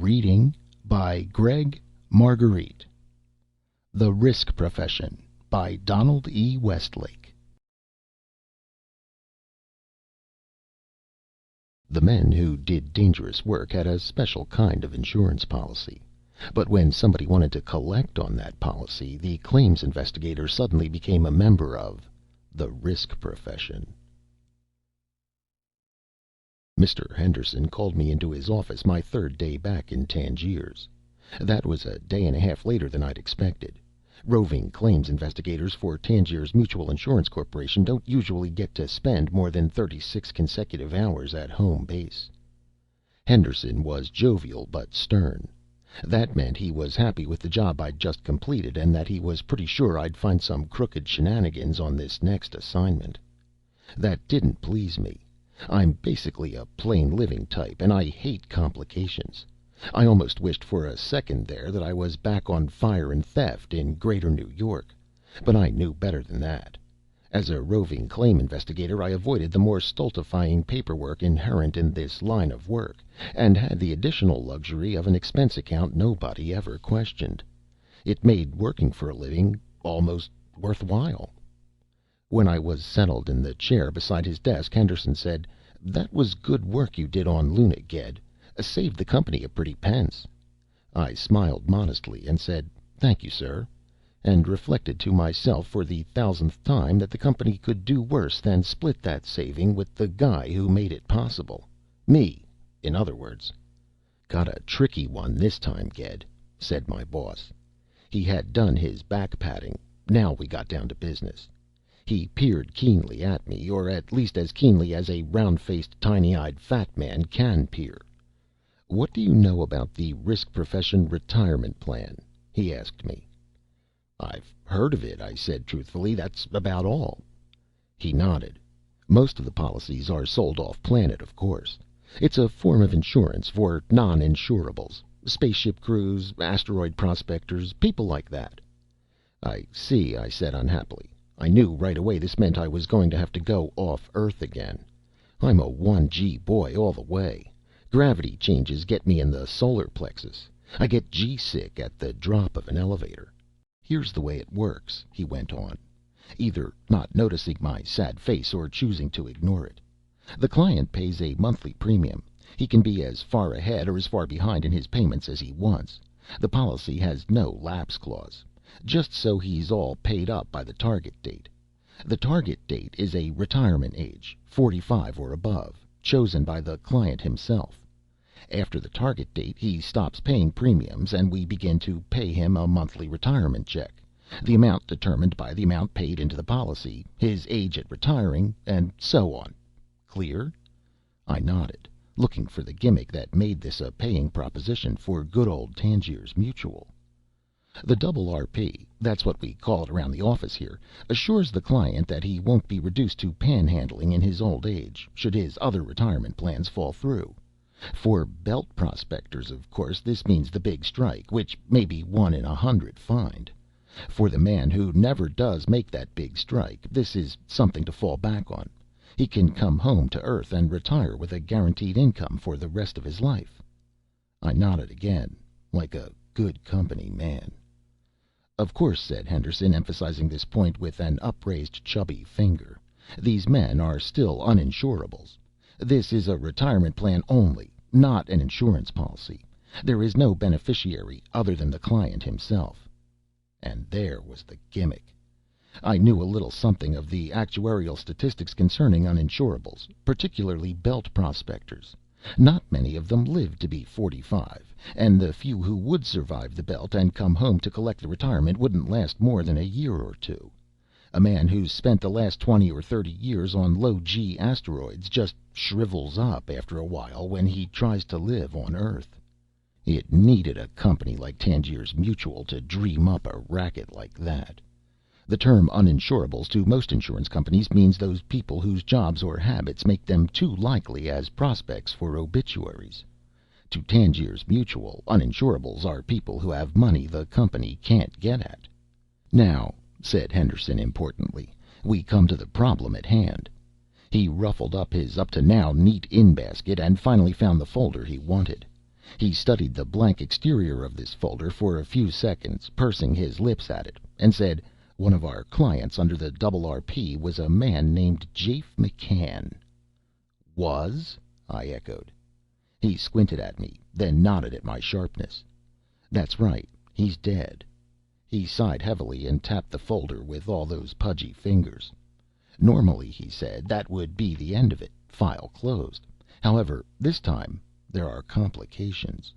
Reading by Greg Marguerite. The Risk Profession by Donald E. Westlake. The men who did dangerous work had a special kind of insurance policy. But when somebody wanted to collect on that policy, the claims investigator suddenly became a member of the Risk Profession. Mr. Henderson called me into his office my third day back in Tangiers. That was a day and a half later than I'd expected. Roving claims investigators for Tangiers Mutual Insurance Corporation don't usually get to spend more than 36 consecutive hours at home base. Henderson was jovial but stern. That meant he was happy with the job I'd just completed, and that he was pretty sure I'd find some crooked shenanigans on this next assignment. That didn't please me. I'm basically a plain living type, and I hate complications. I almost wished for a second there that I was back on Fire and Theft in Greater New York, but I knew better than that. As a roving claim investigator, I avoided the more stultifying paperwork inherent in this line of work, and had the additional luxury of an expense account nobody ever questioned. It made working for a living almost worthwhile. When I was settled in the chair beside his desk, Henderson said, "That was good work you did on Luna, Ged. Saved the company a pretty pence." I smiled modestly and said, "Thank you, sir," and reflected to myself for the 1000th time that the company could do worse than split that saving with the guy who made it possible. Me, in other words. "Got a tricky one this time, Ged," said my boss. He had done his back patting. Now we got down to business. He peered keenly at me, or at least as keenly as a round-faced, tiny-eyed fat man can peer. "What do you know about the Risk Profession Retirement Plan?" he asked me. "I've heard of it," I said truthfully. "That's about all." He nodded. "Most of the policies are sold off planet, of course. It's a form of insurance for non-insurables. Spaceship crews, asteroid prospectors, people like that." "I see," I said unhappily. I knew right away this meant I was going to have to go off Earth again. I'm a 1G boy all the way. Gravity changes get me in the solar plexus. I get G-sick at the drop of an elevator. "Here's the way it works," he went on, either not noticing my sad face or choosing to ignore it. "The client pays a monthly premium. He can be as far ahead or as far behind in his payments as he wants. The policy has no lapse clause, just so he's all paid up by the target date. The target date is a retirement age, 45 or above, chosen by the client himself. After the target date, he stops paying premiums, and we begin to pay him a monthly retirement check, the amount determined by the amount paid into the policy, his age at retiring, and so on. Clear?" I nodded, looking for the gimmick that made this a paying proposition for good old Tangiers Mutual. "The double RP, that's what we call it around the office here, assures the client that he won't be reduced to panhandling in his old age, should his other retirement plans fall through. For belt prospectors, of course, this means the big strike, which may be 1 in 100 find. For the man who never does make that big strike, this is something to fall back on. He can come home to Earth and retire with a guaranteed income for the rest of his life." I nodded again, like a good company man. "Of course," said Henderson, emphasizing this point with an upraised chubby finger, "these men are still uninsurables. This is a retirement plan only, not an insurance policy. There is no beneficiary other than the client himself." And there was the gimmick. I knew a little something of the actuarial statistics concerning uninsurables, particularly belt prospectors. Not many of them lived to be 45, and the few who would survive the belt and come home to collect the retirement wouldn't last more than a year or two. A man who's spent the last 20 or 30 years on low-G asteroids just shrivels up after a while when he tries to live on Earth. It needed a company like Tangiers Mutual to dream up a racket like that. The term uninsurables to most insurance companies means those people whose jobs or habits make them too likely as prospects for obituaries. To Tangiers Mutual, uninsurables are people who have money the company can't get at. "Now," said Henderson importantly, "we come to the problem at hand." He ruffled up his up to now neat in basket and finally found the folder he wanted. He studied the blank exterior of this folder for a few seconds, pursing his lips at it, and said, "One of our clients under the RRP was a man named Jafe McCann." "Was?" I echoed. He squinted at me, then nodded at my sharpness. "That's right. He's dead." He sighed heavily and tapped the folder with all those pudgy fingers. "Normally," he said, "that would be the end of it. File closed. However, this time there are complications."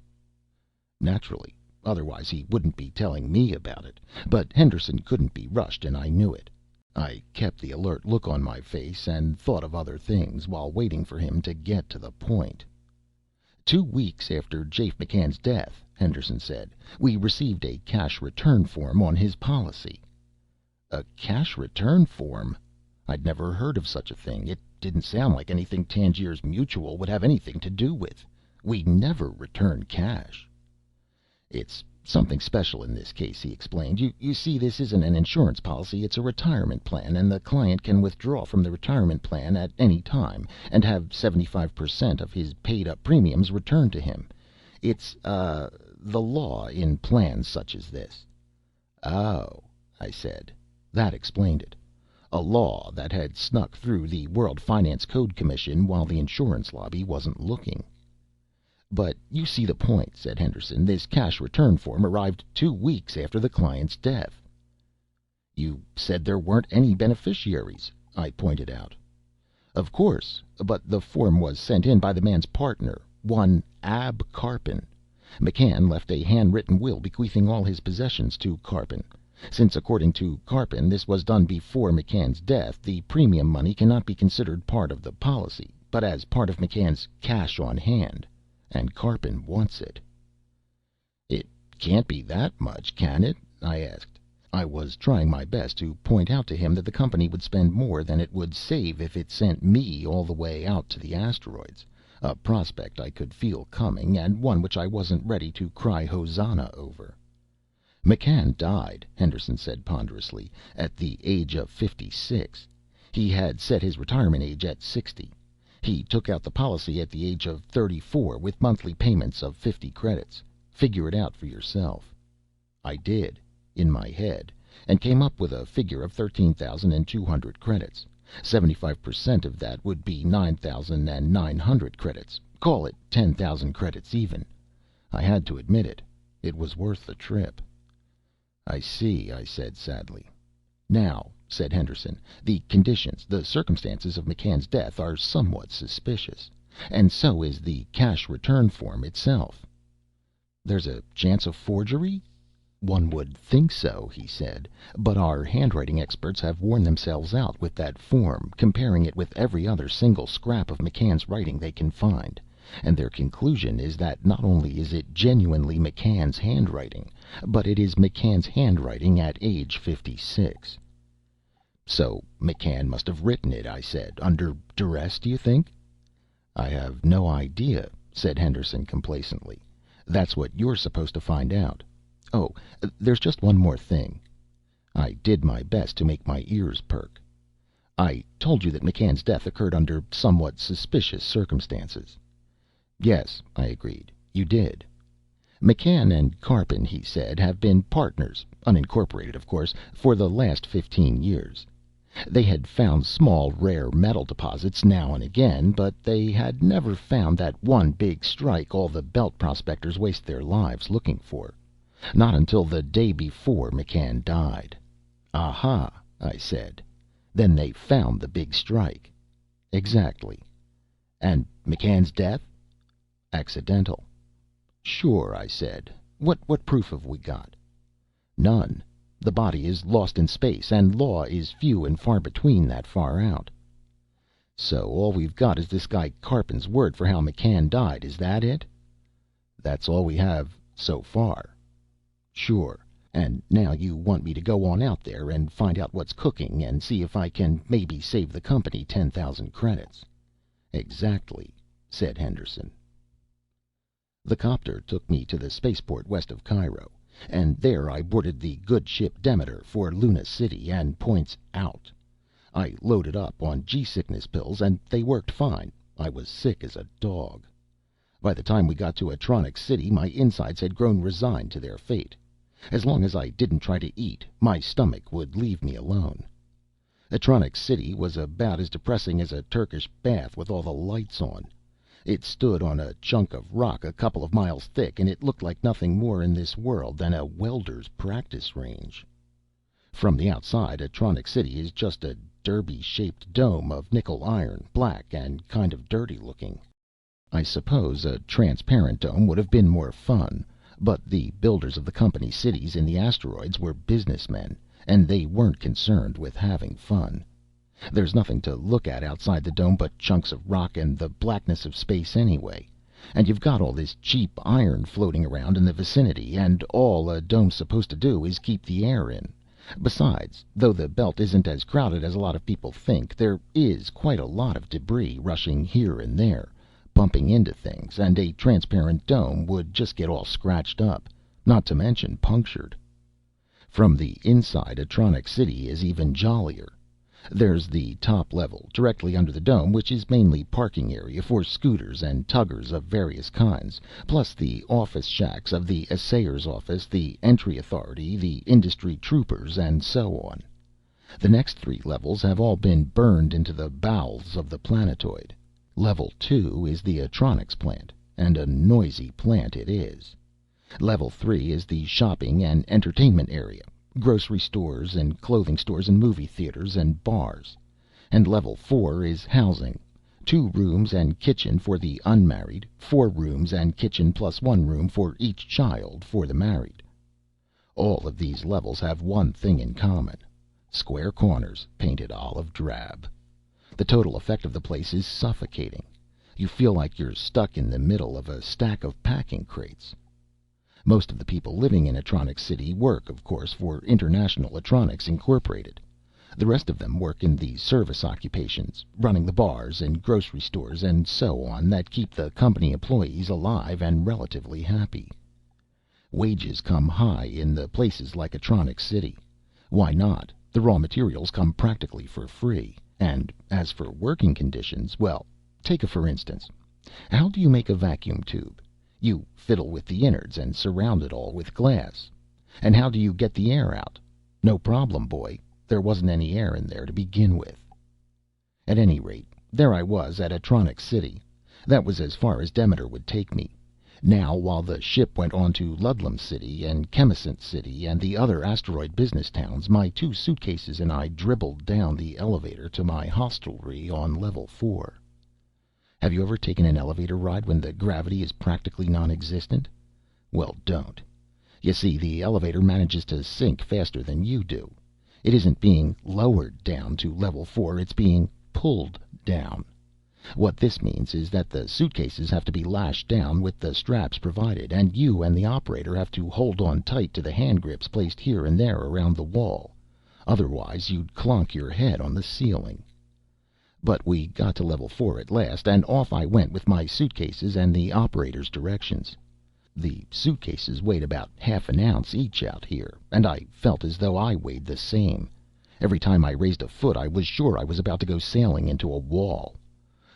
Naturally. Otherwise he wouldn't be telling me about it. But Henderson couldn't be rushed, and I knew it. I kept the alert look on my face and thought of other things, while waiting for him to get to the point. "2 weeks after Jafe McCann's death," Henderson said, "we received a cash return form on his policy." A cash return form? I'd never heard of such a thing. It didn't sound like anything Tangiers Mutual would have anything to do with. We never return cash. "It's something special in this case," he explained. You see, this isn't an insurance policy, it's a retirement plan, and the client can withdraw from the retirement plan at any time and have 75% of his paid up premiums returned to him. It's, the law in plans such as this." "Oh," I said. That explained it. A law that had snuck through the World Finance Code Commission while the insurance lobby wasn't looking. "But you see the point," said Henderson. "This cash return form arrived 2 weeks after the client's death." "You said there weren't any beneficiaries," I pointed out. "Of course. But the form was sent in by the man's partner, one Ab Karpin. McCann left a handwritten will bequeathing all his possessions to Karpin. Since, according to Karpin, this was done before McCann's death, the premium money cannot be considered part of the policy, but as part of McCann's cash on hand. And Karpin wants it." "It can't be that much, can it?" I asked. I was trying my best to point out to him that the company would spend more than it would save if it sent me all the way out to the asteroids, a prospect I could feel coming, and one which I wasn't ready to cry hosannah over. "McCann died," Henderson said ponderously, "at the age of 56. He had set his retirement age at 60. He took out the policy at the age of 34, with monthly payments of 50 credits. Figure it out for yourself." I did, in my head, and came up with a figure of 13,200 credits. 75% of that would be 9,900 credits. Call it 10,000 credits even. I had to admit it. It was worth the trip. "I see," I said sadly. "Now," said Henderson, "the conditions, the circumstances of McCann's death are somewhat suspicious. And so is the cash return form itself." "There's a chance of forgery?" "One would think so," he said. "But our handwriting experts have worn themselves out with that form, comparing it with every other single scrap of McCann's writing they can find. And their conclusion is that not only is it genuinely McCann's handwriting, but it is McCann's handwriting at age 56. "So McCann must have written it," I said. "Under duress, do you think?" "I have no idea," said Henderson complacently. "That's what you're supposed to find out. Oh, there's just one more thing." I did my best to make my ears perk. "I told you that McCann's death occurred under somewhat suspicious circumstances." "Yes," I agreed, "you did." "McCann and Karpin," he said, "have been partners, unincorporated, of course, for the last 15 years. They had found small, rare metal deposits now and again, but they had never found that one big strike all the Belt prospectors waste their lives looking for. Not until the day before McCann died." "Aha," I said. "Then they found the big strike." "Exactly." "And McCann's death?" "Accidental." "Sure," I said. What proof have we got?" "None. The body is lost in space, and law is few and far between that far out." "So all we've got is this guy Karpin's word for how McCann died. Is that it?" "That's all we have so far." "Sure. And now you want me to go on out there and find out what's cooking, and see if I can maybe save the company 10,000 credits." "Exactly," said Henderson. The copter took me to the spaceport west of Cairo, and there I boarded the good ship Demeter for Luna City and points out. I loaded up on G-sickness pills, and they worked fine. I was sick as a dog. By the time we got to Atronics City, my insides had grown resigned to their fate. As long as I didn't try to eat, my stomach would leave me alone. Atronics City was about as depressing as a Turkish bath with all the lights on. It stood on a chunk of rock a couple of miles thick, and it looked like nothing more in this world than a welder's practice range. From the outside, Atronics City is just a derby-shaped dome of nickel iron, black and kind of dirty looking. I suppose a transparent dome would have been more fun, but the builders of the company cities in the asteroids were businessmen, and they weren't concerned with having fun. There's nothing to look at outside the dome but chunks of rock and the blackness of space anyway. And you've got all this cheap iron floating around in the vicinity, and all a dome's supposed to do is keep the air in. Besides, though the belt isn't as crowded as a lot of people think, there is quite a lot of debris rushing here and there, bumping into things, and a transparent dome would just get all scratched up, not to mention punctured. From the inside, Atronics City is even jollier. There's the top level, directly under the dome, which is mainly parking area for scooters and tuggers of various kinds, plus the office shacks of the assayer's office, the entry authority, the industry troopers, and so on. The next three levels have all been burned into the bowels of the planetoid. Level 2 is the Atronics plant, and a noisy plant it is. Level 3 is the shopping and entertainment area, grocery stores and clothing stores and movie theaters and bars. And Level 4 is housing, 2 rooms and kitchen for the unmarried, 4 rooms and kitchen plus 1 room for each child for the married. All of these levels have one thing in common: square corners painted olive drab. The total effect of the place is suffocating. You feel like you're stuck in the middle of a stack of packing crates. Most of the people living in Atronics City work, of course, for International Atronics Incorporated. The rest of them work in the service occupations, running the bars and grocery stores and so on that keep the company employees alive and relatively happy. Wages come high in the places like Atronics City. Why not? The raw materials come practically for free. And as for working conditions, well, take a for instance. How do you make a vacuum tube? You fiddle with the innards and surround it all with glass. And how do you get the air out? No problem, boy. There wasn't any air in there to begin with. At any rate, there I was at Atronics City. That was as far as Demeter would take me. Now, while the ship went on to Ludlum City and Chemisant City and the other asteroid business towns, my 2 suitcases and I dribbled down the elevator to my hostelry on Level 4. Have you ever taken an elevator ride when the gravity is practically non-existent? Well, don't. You see, the elevator manages to sink faster than you do. It isn't being lowered down to Level 4, it's being pulled down. What this means is that the suitcases have to be lashed down with the straps provided, and you and the operator have to hold on tight to the hand grips placed here and there around the wall. Otherwise, you'd clonk your head on the ceiling. But we got to Level 4 at last, and off I went with my suitcases and the operator's directions. The suitcases weighed about half an ounce each out here, and I felt as though I weighed the same. Every time I raised a foot, I was sure I was about to go sailing into a wall.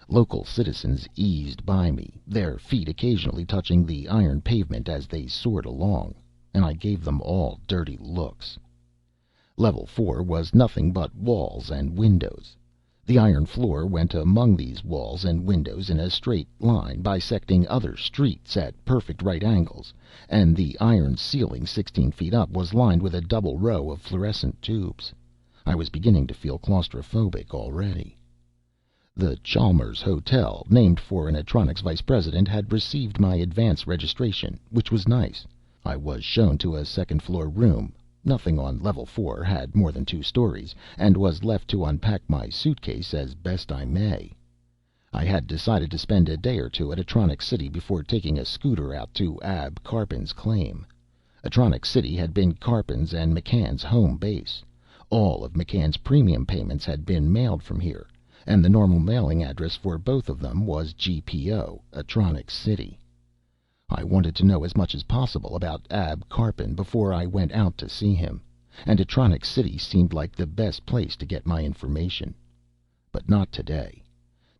Local citizens eased by me, their feet occasionally touching the iron pavement as they soared along, and I gave them all dirty looks. Level 4 was nothing but walls and windows. The iron floor went among these walls and windows in a straight line, bisecting other streets at perfect right angles, and the iron ceiling 16 feet up was lined with a double row of fluorescent tubes. I was beginning to feel claustrophobic already. The Chalmers Hotel, named for an Atronics vice president, had received my advance registration, which was nice. I was shown to a second-floor room. Nothing on Level 4 had more than 2 stories, and was left to unpack my suitcase as best I may. I had decided to spend a day or 2 at Atronics City before taking a scooter out to Ab Karpin's claim. Atronics City had been Karpin's and McCann's home base. All of McCann's premium payments had been mailed from here, and the normal mailing address for both of them was GPO, Atronics City. I wanted to know as much as possible about Ab Karpin before I went out to see him, and Atronics City seemed like the best place to get my information. But not today.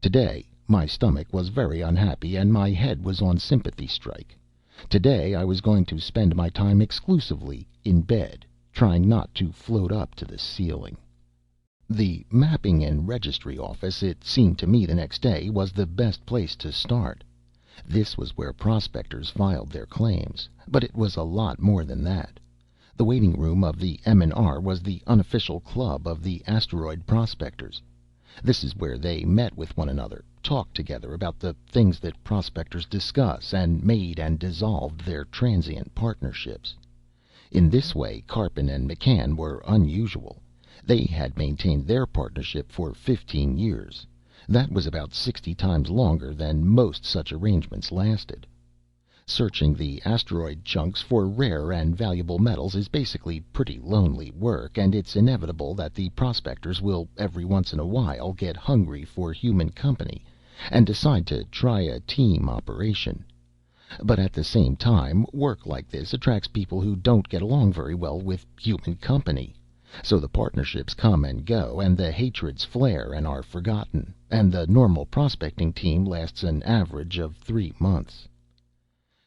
Today My stomach was very unhappy and my head was on sympathy strike. Today I was going to spend my time exclusively in bed, trying not to float up to the ceiling. The Mapping and Registry Office, it seemed to me the next day, was the best place to start. This was where prospectors filed their claims, but it was a lot more than that. The waiting room of the M&R was the unofficial club of the asteroid prospectors. This is where they met with one another, talked together about the things that prospectors discuss, and made and dissolved their transient partnerships. In this way, Karpin and McCann were unusual. They had maintained their partnership for 15 years. That was about 60 times longer than most such arrangements lasted. Searching the asteroid chunks for rare and valuable metals is basically pretty lonely work, and it's inevitable that the prospectors will every once in a while get hungry for human company and decide to try a team operation. But at the same time, work like this attracts people who don't get along very well with human company. So the partnerships come and go, and the hatreds flare and are forgotten, and the normal prospecting team lasts an average of 3 months.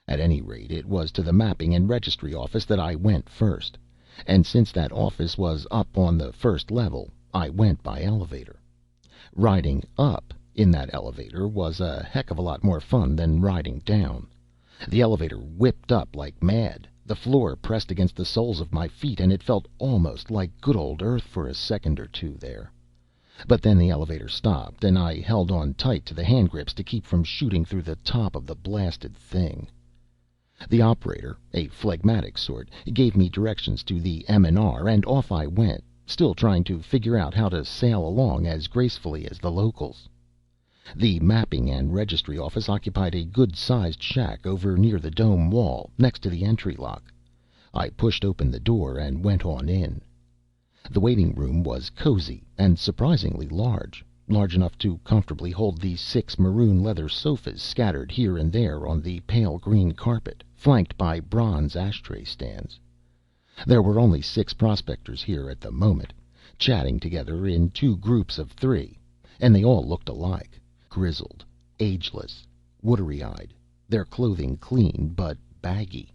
At any rate, it was to the Mapping and Registry Office that I went first, and since that office was up on the first level, I went by elevator. Riding up in that elevator was a heck of a lot more fun than riding down. The elevator whipped up like mad. The floor pressed against the soles of my feet, and it felt almost like good old Earth for a second or two there. But then the elevator stopped, and I held on tight to the hand grips to keep from shooting through the top of the blasted thing. The operator, a phlegmatic sort, gave me directions to the M&R, and off I went, still trying to figure out how to sail along as gracefully as the locals. The Mapping and Registry Office occupied a good-sized shack over near the dome wall, next to the entry lock. I pushed open the door and went on in. The waiting room was cozy and surprisingly large. Large enough to comfortably hold the 6 maroon leather sofas scattered here and there on the pale green carpet, flanked by bronze ashtray stands. There were only 6 prospectors here at the moment, chatting together in 2 groups of 3, and they all looked alike, grizzled, ageless, watery-eyed, their clothing clean but baggy.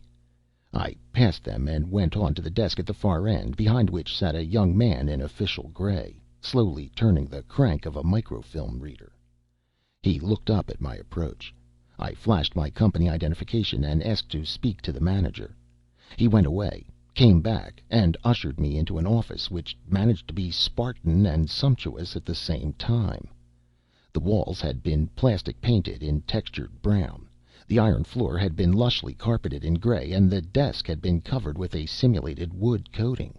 I passed them and went on to the desk at the far end, behind which sat a young man in official gray, slowly turning the crank of a microfilm reader. He looked up at my approach. I flashed my company identification and asked to speak to the manager. He went away, came back, and ushered me into an office which managed to be Spartan and sumptuous at the same time. The walls had been plastic painted in textured brown. The iron floor had been lushly carpeted in gray, and the desk had been covered with a simulated wood coating.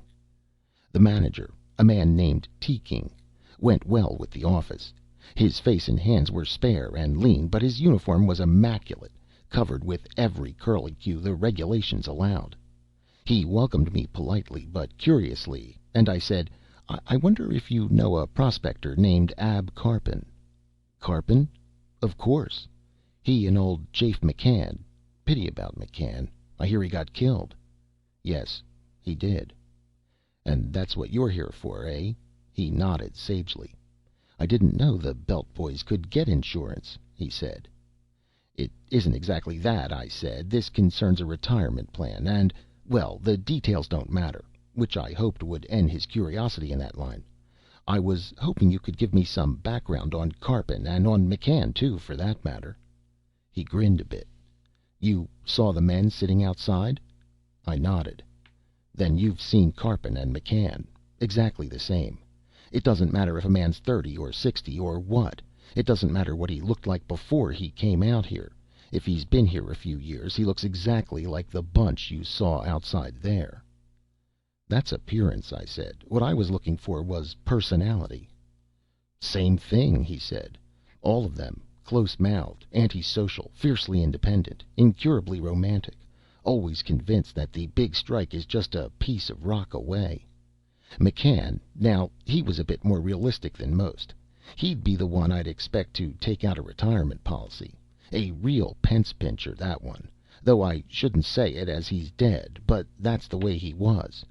The manager, a man named Teeking, went well with the office. His face and hands were spare and lean, but his uniform was immaculate, covered with every curlicue the regulations allowed. He welcomed me politely but curiously, and I said, I wonder if you know a prospector named Ab Karpin." "Karpin? Of course. He and old Jafe McCann. Pity about McCann. I hear he got killed." "Yes, he did." "And that's what you're here for, eh?" He nodded sagely. "I didn't know the Belt boys could get insurance," he said. "It isn't exactly that," I said. "This concerns a retirement plan, and, well, the details don't matter," which I hoped would end his curiosity in that line. "I was hoping you could give me some background on Karpin, and on McCann, too, for that matter." He grinned a bit. "You saw the men sitting outside?" I nodded. "Then you've seen Karpin and McCann. Exactly the same. It doesn't matter if a man's 30 or 60 or what. It doesn't matter what he looked like before he came out here. If he's been here a few years, he looks exactly like the bunch you saw outside there." "That's appearance," I said. "What I was looking for was personality." "Same thing," he said. "All of them. Close-mouthed, antisocial, fiercely independent, incurably romantic, always convinced that the big strike is just a piece of rock away. McCann, now, he was a bit more realistic than most. He'd be the one I'd expect to take out a retirement policy. A real pence-pincher, that one, though I shouldn't say it, as he's dead, but that's the way he was.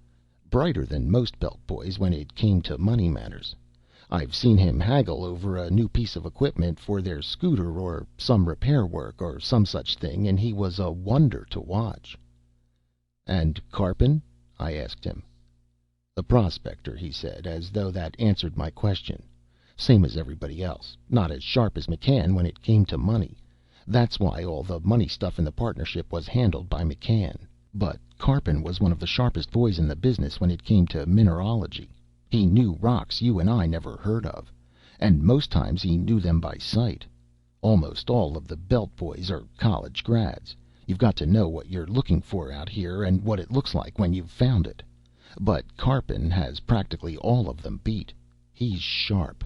Brighter than most Belt boys when it came to money matters. I've seen him haggle over a new piece of equipment for their scooter or some repair work or some such thing, and he was a wonder to watch." "And Karpin?" I asked him. "A prospector," he said, as though that answered my question. "Same as everybody else. Not as sharp as McCann when it came to money. That's why all the money stuff in the partnership was handled by McCann. But Karpin was one of the sharpest boys in the business when it came to mineralogy. He knew rocks you and I never heard of, and most times he knew them by sight. Almost all of the Belt boys are college grads. You've got to know what you're looking for out here and what it looks like when you've found it. But Karpin has practically all of them beat. He's sharp."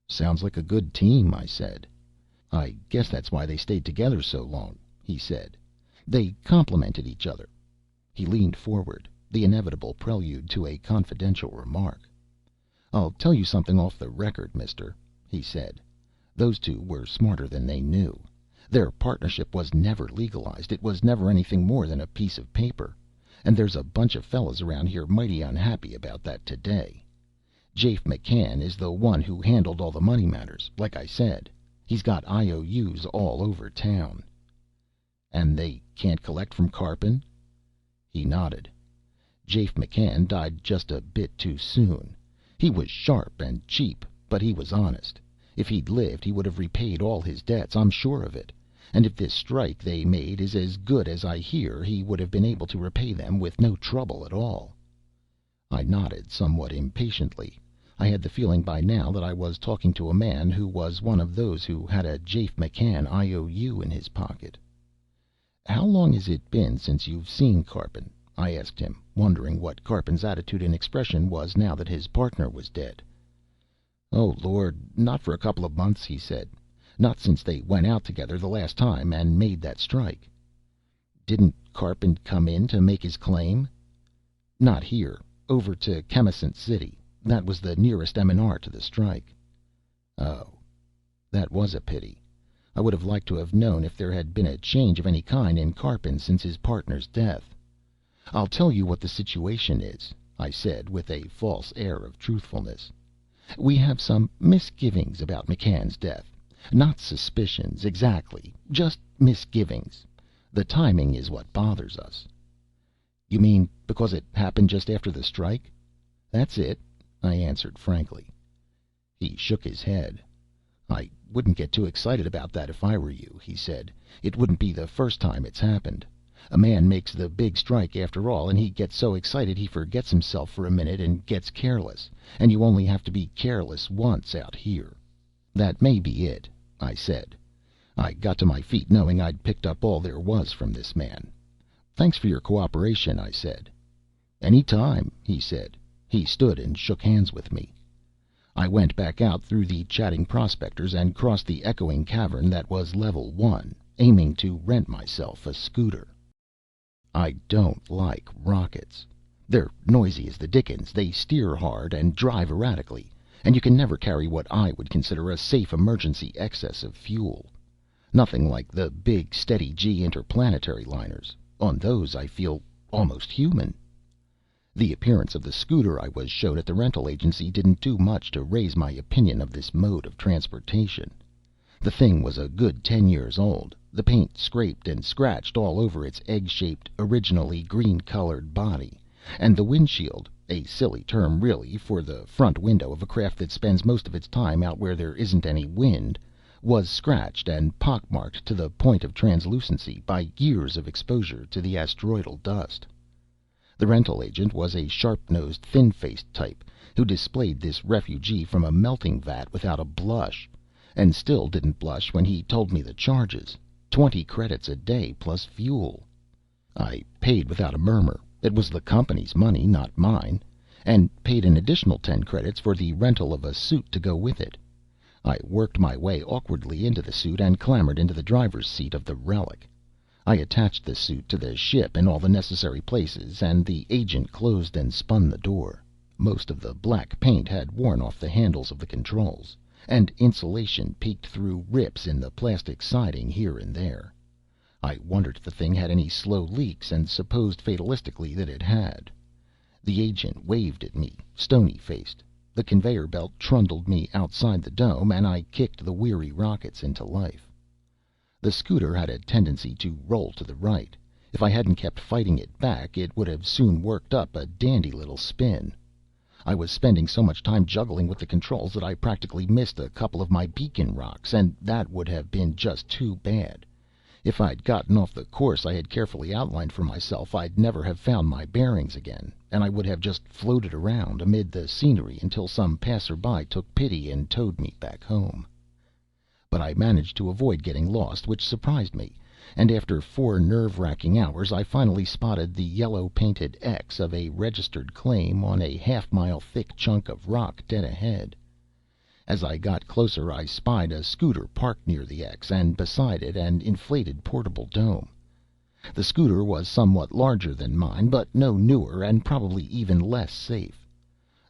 "Sounds like a good team," I said. "I guess that's why they stayed together so long," he said. "They complemented each other." He leaned forward, the inevitable prelude to a confidential remark. "I'll tell you something off the record, mister," he said. "Those two were smarter than they knew. Their partnership was never legalized. It was never anything more than a piece of paper. And there's a bunch of fellas around here mighty unhappy about that today. Jafe McCann is the one who handled all the money matters, like I said. He's got IOUs all over town." "And they can't collect from Karpin?" He nodded. "Jafe McCann died just a bit too soon. He was sharp and cheap, but he was honest. If he'd lived, he would have repaid all his debts, I'm sure of it. And if this strike they made is as good as I hear, he would have been able to repay them with no trouble at all." I nodded somewhat impatiently. I had the feeling by now that I was talking to a man who was one of those who had a Jafe McCann IOU in his pocket. "How long has it been since you've seen Karpin?" I asked him, wondering what Karpin's attitude and expression was now that his partner was dead. "Oh, Lord, not for a couple of months," he said. "Not since they went out together the last time and made that strike." "Didn't Karpin come in to make his claim?" "Not here. Over to Chemisant City. That was the nearest M&R to the strike." "Oh, that was a pity. I would have liked to have known if there had been a change of any kind in Karpin since his partner's death. I'll tell you what the situation is," I said with a false air of truthfulness. "We have some misgivings about McCann's death. Not suspicions, exactly. Just misgivings. The timing is what bothers us." "You mean because it happened just after the strike?" "That's it," I answered frankly. He shook his head. "I wouldn't get too excited about that if I were you," he said. "It wouldn't be the first time it's happened. A man makes the big strike after all, and he gets so excited he forgets himself for a minute and gets careless, and you only have to be careless once out here." "That may be it," I said. I got to my feet knowing I'd picked up all there was from this man. "Thanks for your cooperation," I said. "Any time," he said. He stood and shook hands with me. I went back out through the chatting prospectors and crossed the echoing cavern that was Level 1, aiming to rent myself a scooter. I don't like rockets. They're noisy as the dickens, they steer hard and drive erratically, and you can never carry what I would consider a safe emergency excess of fuel. Nothing like the big, steady G interplanetary liners. On those I feel almost human. The appearance of the scooter I was showed at the rental agency didn't do much to raise my opinion of this mode of transportation. The thing was a good 10 years old, the paint scraped and scratched all over its egg-shaped, originally green-colored body, and the windshield, a silly term really for the front window of a craft that spends most of its time out where there isn't any wind, was scratched and pockmarked to the point of translucency by years of exposure to the asteroidal dust. The rental agent was a sharp-nosed, thin-faced type who displayed this refugee from a melting vat without a blush, and still didn't blush when he told me the charges: 20 credits a day plus fuel. I paid without a murmur. It was the company's money, not mine, and paid an additional 10 credits for the rental of a suit to go with it. I worked my way awkwardly into the suit and clambered into the driver's seat of the Relic. I attached the suit to the ship in all the necessary places, and the agent closed and spun the door. Most of the black paint had worn off the handles of the controls, and insulation peeked through rips in the plastic siding here and there. I wondered if the thing had any slow leaks, and supposed fatalistically that it had. The agent waved at me, stony-faced. The conveyor belt trundled me outside the dome, and I kicked the weary rockets into life. The scooter had a tendency to roll to the right. If I hadn't kept fighting it back, it would have soon worked up a dandy little spin. I was spending so much time juggling with the controls that I practically missed a couple of my beacon rocks, and that would have been just too bad. If I'd gotten off the course I had carefully outlined for myself, I'd never have found my bearings again, and I would have just floated around amid the scenery until some passer-by took pity and towed me back home. But I managed to avoid getting lost, which surprised me, and after 4 nerve-wracking hours I finally spotted the yellow-painted X of a registered claim on a half-mile thick chunk of rock dead ahead. As I got closer I spied a scooter parked near the X, and beside it an inflated portable dome. The scooter was somewhat larger than mine, but no newer, and probably even less safe.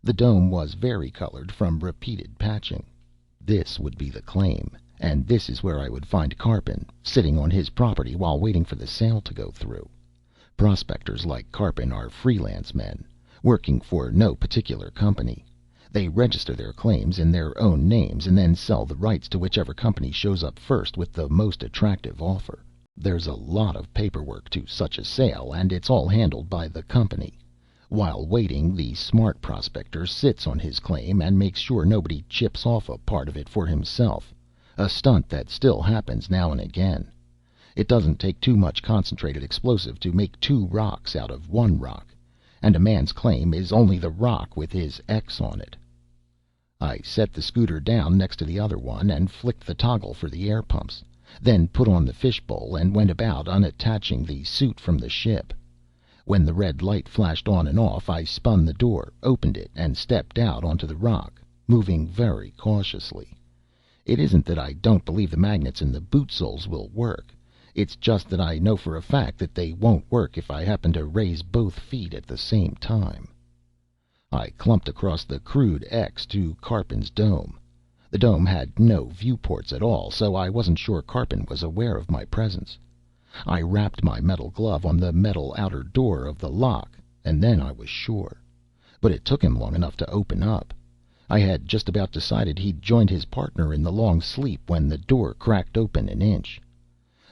The dome was varicolored from repeated patching. This would be the claim, and this is where I would find Karpin, sitting on his property while waiting for the sale to go through. Prospectors like Karpin are freelance men, working for no particular company. They register their claims in their own names and then sell the rights to whichever company shows up first with the most attractive offer. There's a lot of paperwork to such a sale, and it's all handled by the company. While waiting, the smart prospector sits on his claim and makes sure nobody chips off a part of it for himself, a stunt that still happens now and again. It doesn't take too much concentrated explosive to make 2 rocks out of 1 rock, and a man's claim is only the rock with his X on it. I set the scooter down next to the other one and flicked the toggle for the air pumps, then put on the fishbowl and went about unattaching the suit from the ship. When the red light flashed on and off, I spun the door, opened it, and stepped out onto the rock, moving very cautiously. It isn't that I don't believe the magnets in the boot soles will work. It's just that I know for a fact that they won't work if I happen to raise both feet at the same time. I clumped across the crude X to Karpin's dome. The dome had no viewports at all, so I wasn't sure Karpin was aware of my presence. I rapped my metal glove on the metal outer door of the lock, and then I was sure. But it took him long enough to open up. I had just about decided he'd joined his partner in the long sleep when the door cracked open an inch.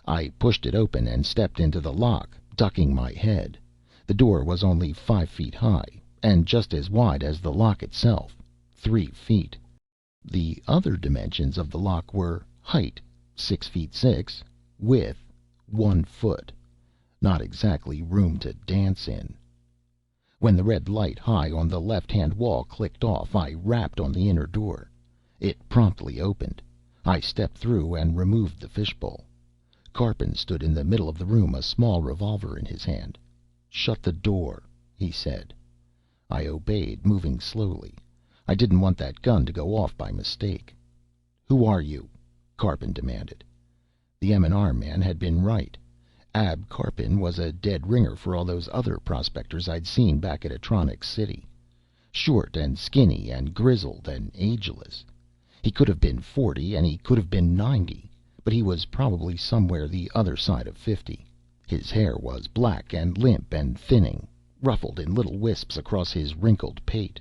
I pushed it open and stepped into the lock, ducking my head. The door was only 5 feet high, and just as wide as the lock itself, 3 feet. The other dimensions of the lock were height, 6 feet 6, width, 1 foot. Not exactly room to dance in. When the red light high on the left-hand wall clicked off, I rapped on the inner door. It promptly opened. I stepped through and removed the fishbowl. Karpin stood in the middle of the room, a small revolver in his hand. "Shut the door," he said. I obeyed, moving slowly. I didn't want that gun to go off by mistake. "Who are you?" Karpin demanded. The M&R man had been right. Ab Karpin was a dead ringer for all those other prospectors I'd seen back at Atronics City. Short and skinny and grizzled and ageless. He could have been 40 and he could have been 90, but he was probably somewhere the other side of 50. His hair was black and limp and thinning, ruffled in little wisps across his wrinkled pate.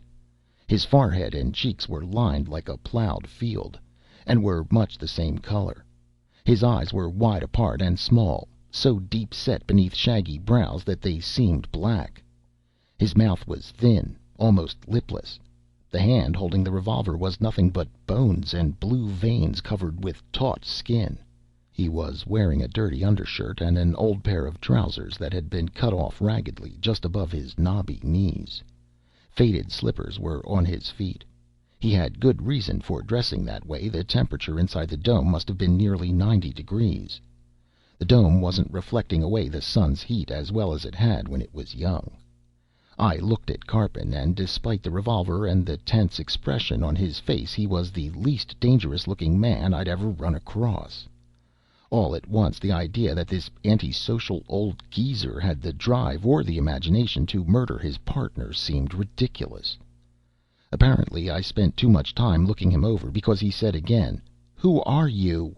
His forehead and cheeks were lined like a plowed field, and were much the same color. His eyes were wide apart and small, so deep set beneath shaggy brows that they seemed black. His mouth was thin, almost lipless. The hand holding the revolver was nothing but bones and blue veins covered with taut skin. He was wearing a dirty undershirt and an old pair of trousers that had been cut off raggedly just above his knobby knees. Faded slippers were on his feet. He had good reason for dressing that way. The temperature inside the dome must have been nearly 90 degrees. The dome wasn't reflecting away the sun's heat as well as it had when it was young. I looked at Karpin, and despite the revolver and the tense expression on his face, he was the least dangerous-looking man I'd ever run across. All at once, the idea that this antisocial old geezer had the drive or the imagination to murder his partner seemed ridiculous. Apparently, I spent too much time looking him over, because he said again, "Who are you?"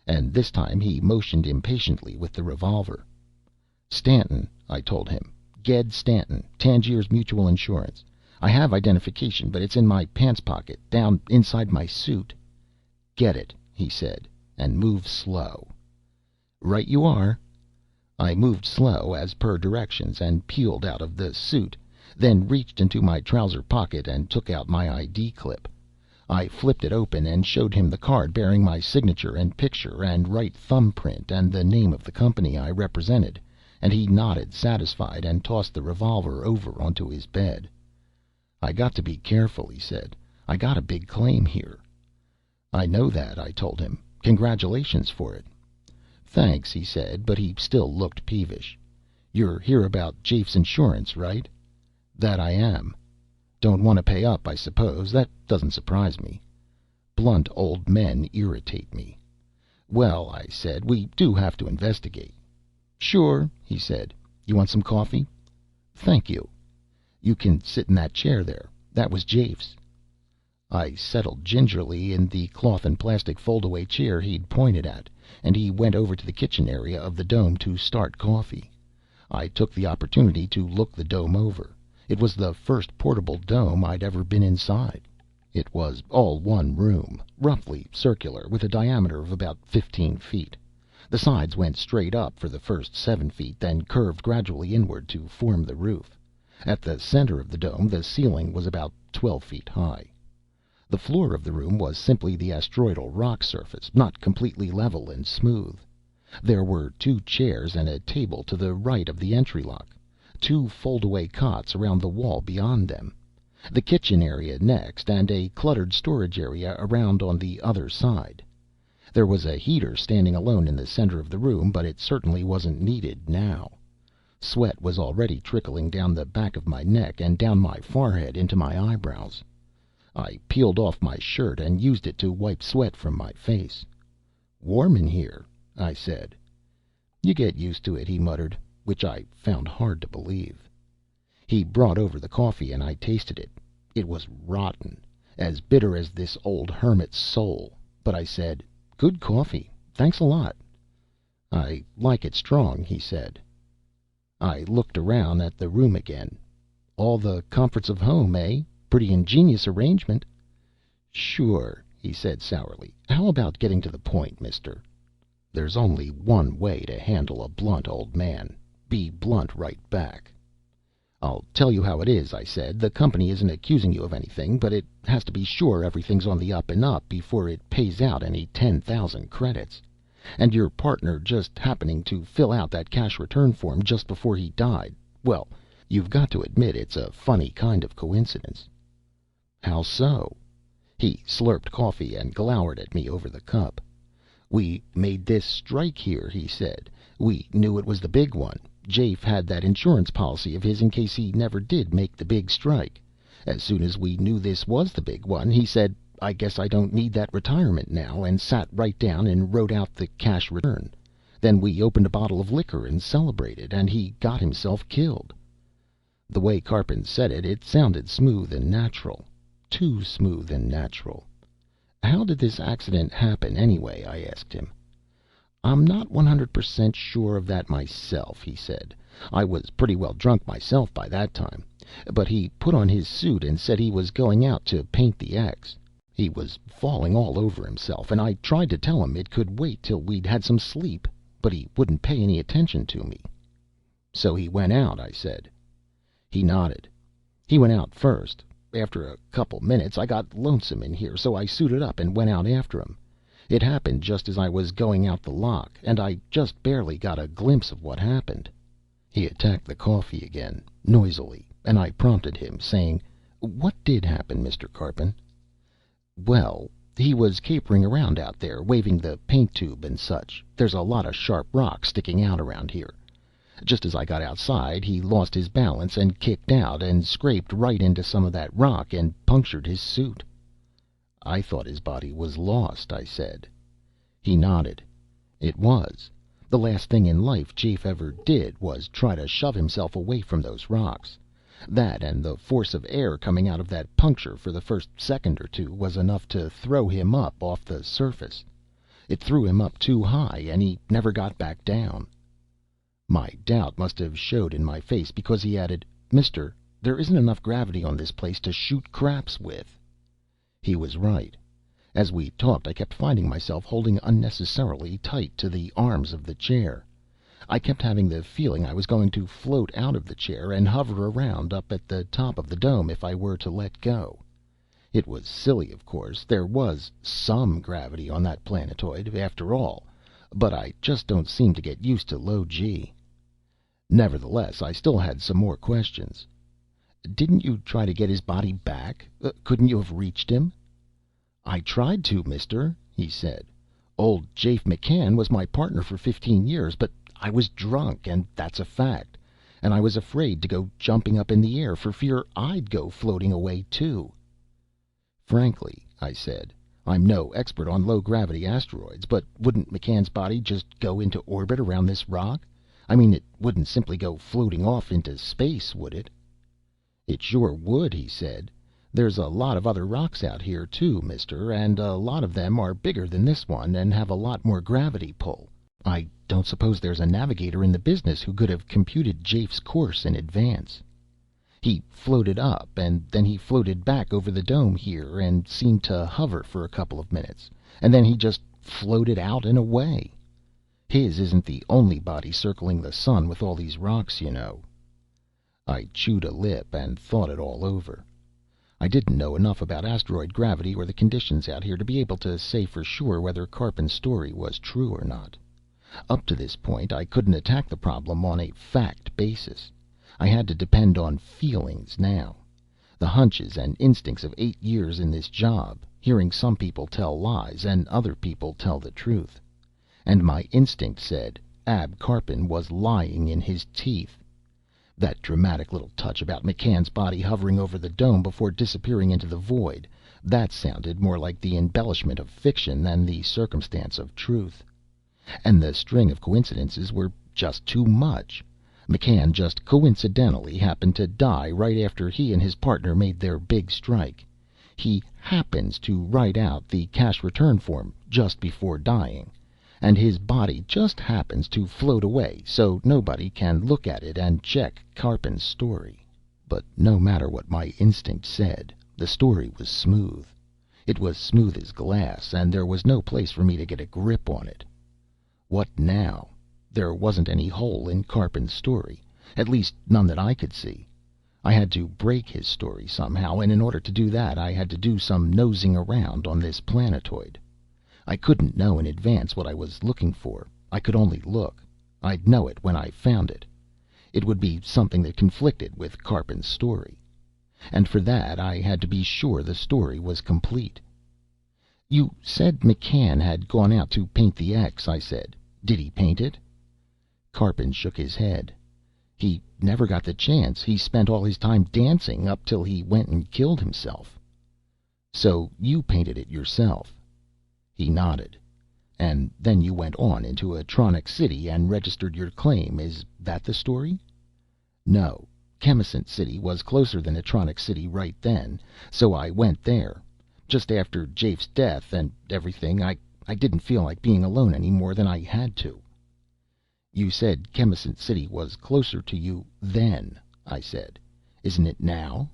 And this time he motioned impatiently with the revolver. "Stanton," I told him. "Ged Stanton, Tangiers Mutual Insurance. I have identification, but it's in my pants pocket, down inside my suit." "Get it," he said, "and move slow." "Right you are." I moved slow, as per directions, and peeled out of the suit, then reached into my trouser pocket and took out my ID clip. I flipped it open and showed him the card bearing my signature and picture and right thumb print and the name of the company I represented, and he nodded, satisfied, and tossed the revolver over onto his bed. "I got to be careful," he said. "I got a big claim here." "I know that," I told him. "Congratulations for it." "Thanks," he said, but he still looked peevish. "You're here about Jafe's insurance, right?" "That I am." "Don't want to pay up, I suppose. That doesn't surprise me." Blunt old men irritate me. "Well," I said, "we do have to investigate." "Sure," he said. "You want some coffee?" "Thank you." "You can sit in that chair there. That was Jafe's." I settled gingerly in the cloth and plastic foldaway chair he'd pointed at, and he went over to the kitchen area of the dome to start coffee. I took the opportunity to look the dome over. It was the first portable dome I'd ever been inside. It was all one room, roughly circular, with a diameter of about 15 feet. The sides went straight up for the first 7 feet, then curved gradually inward to form the roof. At the center of the dome, the ceiling was about 12 feet high. The floor of the room was simply the asteroidal rock surface, not completely level and smooth. There were 2 chairs and a table to the right of the entry lock, 2 foldaway cots around the wall beyond them, the kitchen area next, and a cluttered storage area around on the other side. There was a heater standing alone in the center of the room, but it certainly wasn't needed now. Sweat was already trickling down the back of my neck and down my forehead into my eyebrows. I peeled off my shirt and used it to wipe sweat from my face. "Warm in here," I said. "You get used to it," he muttered, which I found hard to believe. He brought over the coffee and I tasted it. It was rotten, as bitter as this old hermit's soul, but I said, "Good coffee. Thanks a lot." "I like it strong," he said. I looked around at the room again. "All the comforts of home, eh? Pretty ingenious arrangement." "Sure," he said sourly. "How about getting to the point, mister?" There's only one way to handle a blunt old man. Be blunt right back. "I'll tell you how it is," I said. "The company isn't accusing you of anything, but it has to be sure everything's on the up and up before it pays out any 10,000 credits. And your partner just happening to fill out that cash return form just before he died, well, you've got to admit it's a funny kind of coincidence." "How so?" He slurped coffee and glowered at me over the cup. "We made this strike here," he said. "We knew it was the big one. Jafe had that insurance policy of his in case he never did make the big strike. As soon as we knew this was the big one, he said, 'I guess I don't need that retirement now,' and sat right down and wrote out the cash return. Then we opened a bottle of liquor and celebrated, and he got himself killed." The way Karpin said it, it sounded smooth and natural. Too smooth and natural. "How did this accident happen, anyway?" I asked him. "I'm not 100% sure of that myself," he said. "I was pretty well drunk myself by that time. But he put on his suit and said he was going out to paint the X. He was falling all over himself, and I tried to tell him it could wait till we'd had some sleep, but he wouldn't pay any attention to me." "So he went out," I said. He nodded. "He went out first. After a couple minutes I got lonesome in here, so I suited up and went out after him. It happened just as I was going out the lock, and I just barely got a glimpse of what happened." He attacked the coffee again, noisily, and I prompted him, saying, "What did happen, Mr. Karpin?" "Well, he was capering around out there, waving the paint tube and such. There's a lot of sharp rock sticking out around here. Just as I got outside, he lost his balance and kicked out and scraped right into some of that rock and punctured his suit." "I thought his body was lost," I said. He nodded. "It was. The last thing in life Jafe ever did was try to shove himself away from those rocks. That and the force of air coming out of that puncture for the first second or two was enough to throw him up off the surface. It threw him up too high, and he never got back down." My doubt must have showed in my face, because he added, "Mister, There isn't enough gravity on this place to shoot craps with." He was right. As we talked, I kept finding myself holding unnecessarily tight to the arms of the chair. I kept having the feeling I was going to float out of the chair and hover around up at the top of the dome if I were to let go. It was silly, of course. There was some gravity on that planetoid, after all, but I just don't seem to get used to low G. Nevertheless, I still had some more questions. "Didn't you try to get his body back? Couldn't you have reached him?" "I tried to, mister," he said. "Old Jafe McCann was my partner for 15 years, but I was drunk, and that's a fact. And I was afraid to go jumping up in the air for fear I'd go floating away, too." "Frankly," I said, "I'm no expert on low-gravity asteroids, but wouldn't McCann's body just go into orbit around this rock? I mean, it wouldn't simply go floating off into space, would it?" "It sure would," he said. "There's a lot of other rocks out here, too, mister, and a lot of them are bigger than this one and have a lot more gravity pull. I don't suppose there's a navigator in the business who could have computed Jafe's course in advance. He floated up, and then he floated back over the dome here and seemed to hover for a couple of minutes, and then he just floated out and away. His isn't the only body circling the sun with all these rocks, you know." I chewed a lip and thought it all over. I didn't know enough about asteroid gravity or the conditions out here to be able to say for sure whether Karpin's story was true or not. Up to this point, I couldn't attack the problem on a fact basis. I had to depend on feelings now. The hunches and instincts of 8 years in this job, hearing some people tell lies and other people tell the truth. And my instinct said Ab Karpin was lying in his teeth. That dramatic little touch about McCann's body hovering over the dome before disappearing into the void, that sounded more like the embellishment of fiction than the circumstance of truth. And the string of coincidences were just too much. McCann just coincidentally happened to die right after he and his partner made their big strike. He happens to write out the cash return form just before dying. And his body just happens to float away so nobody can look at it and check Karpin's story. But no matter what my instinct said, the story was smooth. It was smooth as glass, and there was no place for me to get a grip on it. What now? There wasn't any hole in Karpin's story, at least none that I could see. I had to break his story somehow, and in order to do that I had to do some nosing around on this planetoid. I couldn't know in advance what I was looking for. I could only look. I'd know it when I found it. It would be something that conflicted with Karpin's story. And for that I had to be sure the story was complete. "You said McCann had gone out to paint the X," I said. "Did he paint it?" Karpin shook his head. "He never got the chance. He spent all his time dancing up till he went and killed himself." "So you painted it yourself?" He nodded. "And then you went on into Atronic City and registered your claim. Is that the story?" "No. Chemisant City was closer than Atronic City right then, so I went there. Just after Jafe's death and everything, I didn't feel like being alone any more than I had to." "You said Chemisant City was closer to you then," I said. "Isn't it now?"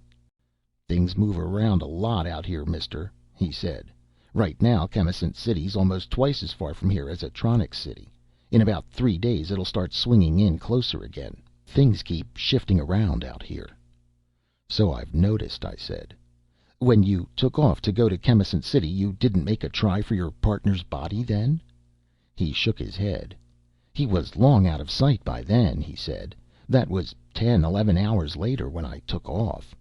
"Things move around a lot out here, mister," he said. "Right now, Chemisant City's almost twice as far from here as Atronic City. In about 3 days, it'll start swinging in closer again. Things keep shifting around out here." "So I've noticed," I said. "When you took off to go to Chemisant City, you didn't make a try for your partner's body then?" He shook his head. "He was long out of sight by then," he said. "That was 10, 11 hours later when I took off."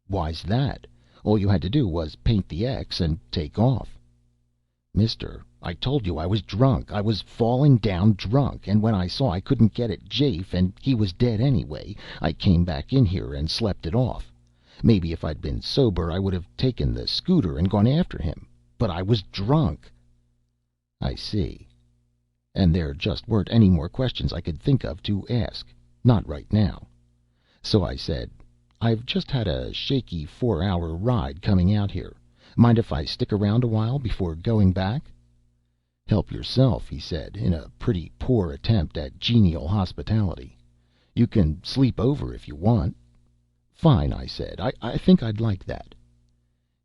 "Why's that? All you had to do was paint the X and take off." "Mister, I told you I was drunk. I was falling down drunk, and when I saw I couldn't get at Jafe, and he was dead anyway, I came back in here and slept it off. Maybe if I'd been sober I would have taken the scooter and gone after him. But I was drunk." "I see." And there just weren't any more questions I could think of to ask. Not right now. So I said, "I've just had a shaky 4-hour ride coming out here. Mind if I stick around a while before going back?" "Help yourself," he said, in a pretty poor attempt at genial hospitality. "You can sleep over if you want." "Fine," I said. I think I'd like that."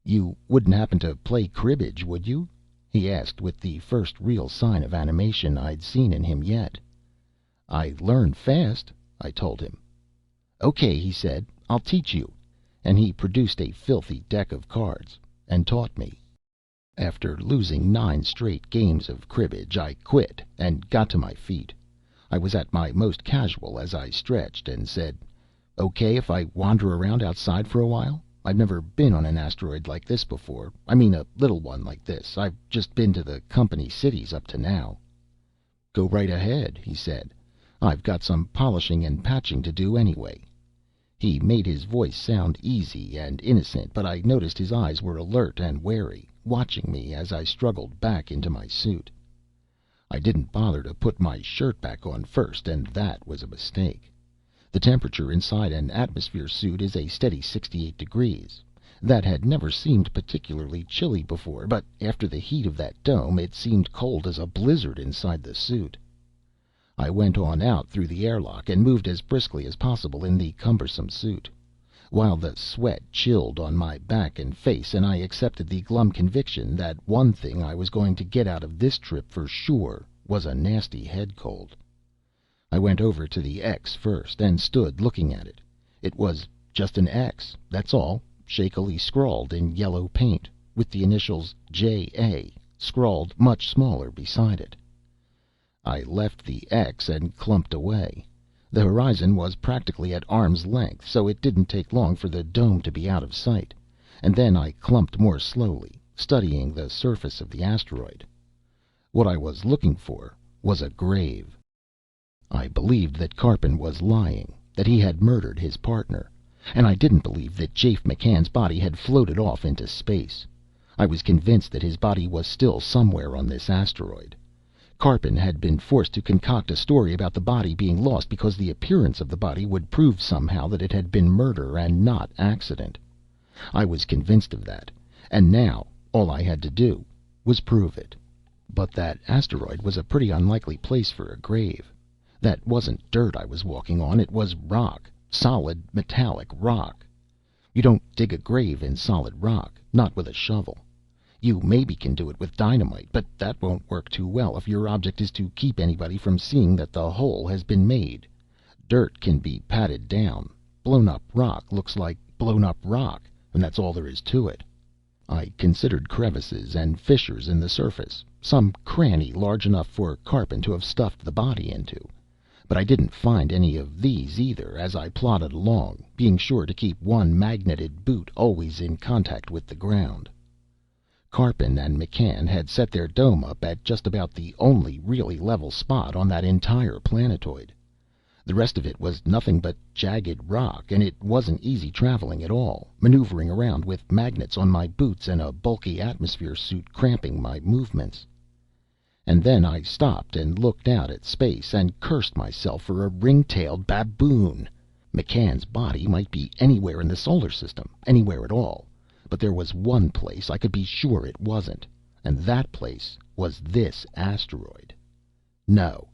"You wouldn't happen to play cribbage, would you?" he asked, with the first real sign of animation I'd seen in him yet. "I learn fast," I told him. "Okay," he said. "I'll teach you." And he produced a filthy deck of cards and taught me. After losing 9 straight games of cribbage, I quit and got to my feet. I was at my most casual as I stretched and said, "Okay if I wander around outside for a while? I've never been on an asteroid like this before. I mean a little one like this. I've just been to the company cities up to now." "Go right ahead," he said. "I've got some polishing and patching to do anyway." He made his voice sound easy and innocent, but I noticed his eyes were alert and wary, watching me as I struggled back into my suit. I didn't bother to put my shirt back on first, and that was a mistake. The temperature inside an atmosphere suit is a steady 68 degrees. That had never seemed particularly chilly before, but after the heat of that dome, it seemed cold as a blizzard inside the suit. I went on out through the airlock and moved as briskly as possible in the cumbersome suit, while the sweat chilled on my back and face, and I accepted the glum conviction that one thing I was going to get out of this trip for sure was a nasty head cold. I went over to the X first and stood looking at it. It was just an X, that's all, shakily scrawled in yellow paint, with the initials J.A. scrawled much smaller beside it. I left the X and clumped away. The horizon was practically at arm's length, so it didn't take long for the dome to be out of sight. And then I clumped more slowly, studying the surface of the asteroid. What I was looking for was a grave. I believed that Karpin was lying, that he had murdered his partner. And I didn't believe that Jafe McCann's body had floated off into space. I was convinced that his body was still somewhere on this asteroid. Karpin had been forced to concoct a story about the body being lost because the appearance of the body would prove somehow that it had been murder and not accident. I was convinced of that, and now all I had to do was prove it. But that asteroid was a pretty unlikely place for a grave. That wasn't dirt I was walking on, it was rock, solid metallic rock. You don't dig a grave in solid rock, not with a shovel. You maybe can do it with dynamite, but that won't work too well if your object is to keep anybody from seeing that the hole has been made. Dirt can be patted down. Blown up rock looks like blown up rock, and that's all there is to it. I considered crevices and fissures in the surface, some cranny large enough for Karpin to have stuffed the body into. But I didn't find any of these either as I plodded along, being sure to keep one magneted boot always in contact with the ground. Karpin and McCann had set their dome up at just about the only really level spot on that entire planetoid. The rest of it was nothing but jagged rock, and it wasn't easy traveling at all, maneuvering around with magnets on my boots and a bulky atmosphere suit cramping my movements. And then I stopped and looked out at space and cursed myself for a ring-tailed baboon. McCann's body might be anywhere in the solar system, anywhere at all. But there was one place I could be sure it wasn't, and that place was this asteroid. No,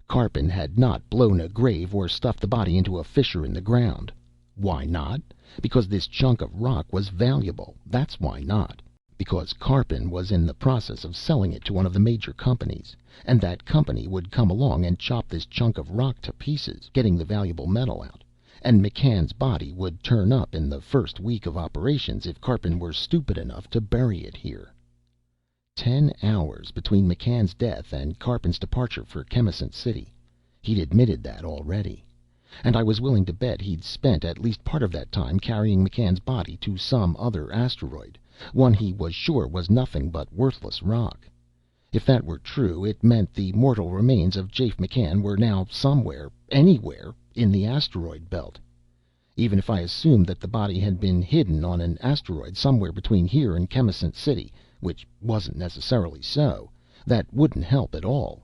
Karpin had not blown a grave or stuffed the body into a fissure in the ground. Why not? Because this chunk of rock was valuable. That's why not. Because Karpin was in the process of selling it to one of the major companies, and that company would come along and chop this chunk of rock to pieces, getting the valuable metal out. And McCann's body would turn up in the first week of operations if Karpin were stupid enough to bury it here. 10 hours between McCann's death and Karpin's departure for Chemisant City. He'd admitted that already. And I was willing to bet he'd spent at least part of that time carrying McCann's body to some other asteroid, one he was sure was nothing but worthless rock. If that were true, it meant the mortal remains of Jafe McCann were now somewhere, anywhere, in the asteroid belt. Even if I assumed that the body had been hidden on an asteroid somewhere between here and Chemisant City, which wasn't necessarily so, that wouldn't help at all.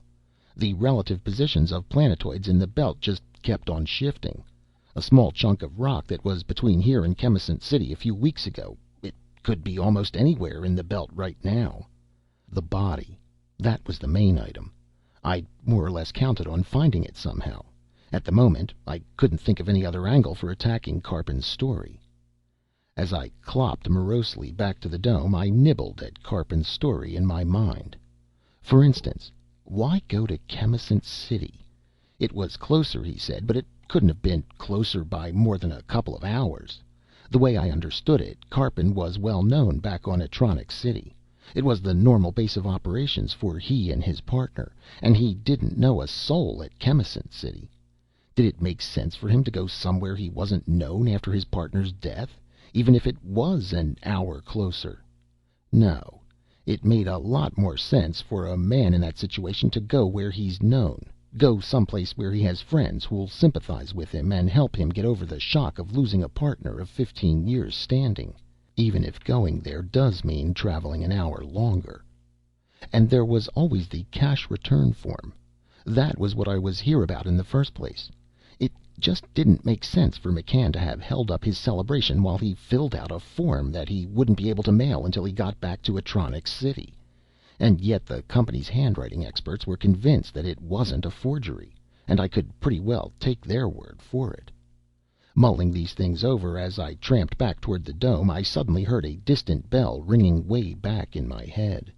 The relative positions of planetoids in the belt just kept on shifting. A small chunk of rock that was between here and Chemisant City a few weeks ago, it could be almost anywhere in the belt right now. The body. That was the main item. I'd more or less counted on finding it somehow. At the moment, I couldn't think of any other angle for attacking Karpin's story. As I clopped morosely back to the dome, I nibbled at Karpin's story in my mind. For instance, why go to Chemisant City? It was closer, he said, but it couldn't have been closer by more than a couple of hours. The way I understood it, Karpin was well known back on Atronics City. It was the normal base of operations for he and his partner, and he didn't know a soul at Chemisant City. Did it make sense for him to go somewhere he wasn't known after his partner's death, even if it was an hour closer? No, it made a lot more sense for a man in that situation to go where he's known. Go someplace where he has friends who'll sympathize with him and help him get over the shock of losing a partner of 15 years standing, even if going there does mean traveling an hour longer. And there was always the cash return form. That was what I was here about in the first place. It just didn't make sense for McCann to have held up his celebration while he filled out a form that he wouldn't be able to mail until he got back to Atronics City. And yet the company's handwriting experts were convinced that it wasn't a forgery, and I could pretty well take their word for it. Mulling these things over as I tramped back toward the dome, I suddenly heard a distant bell ringing way back in my head.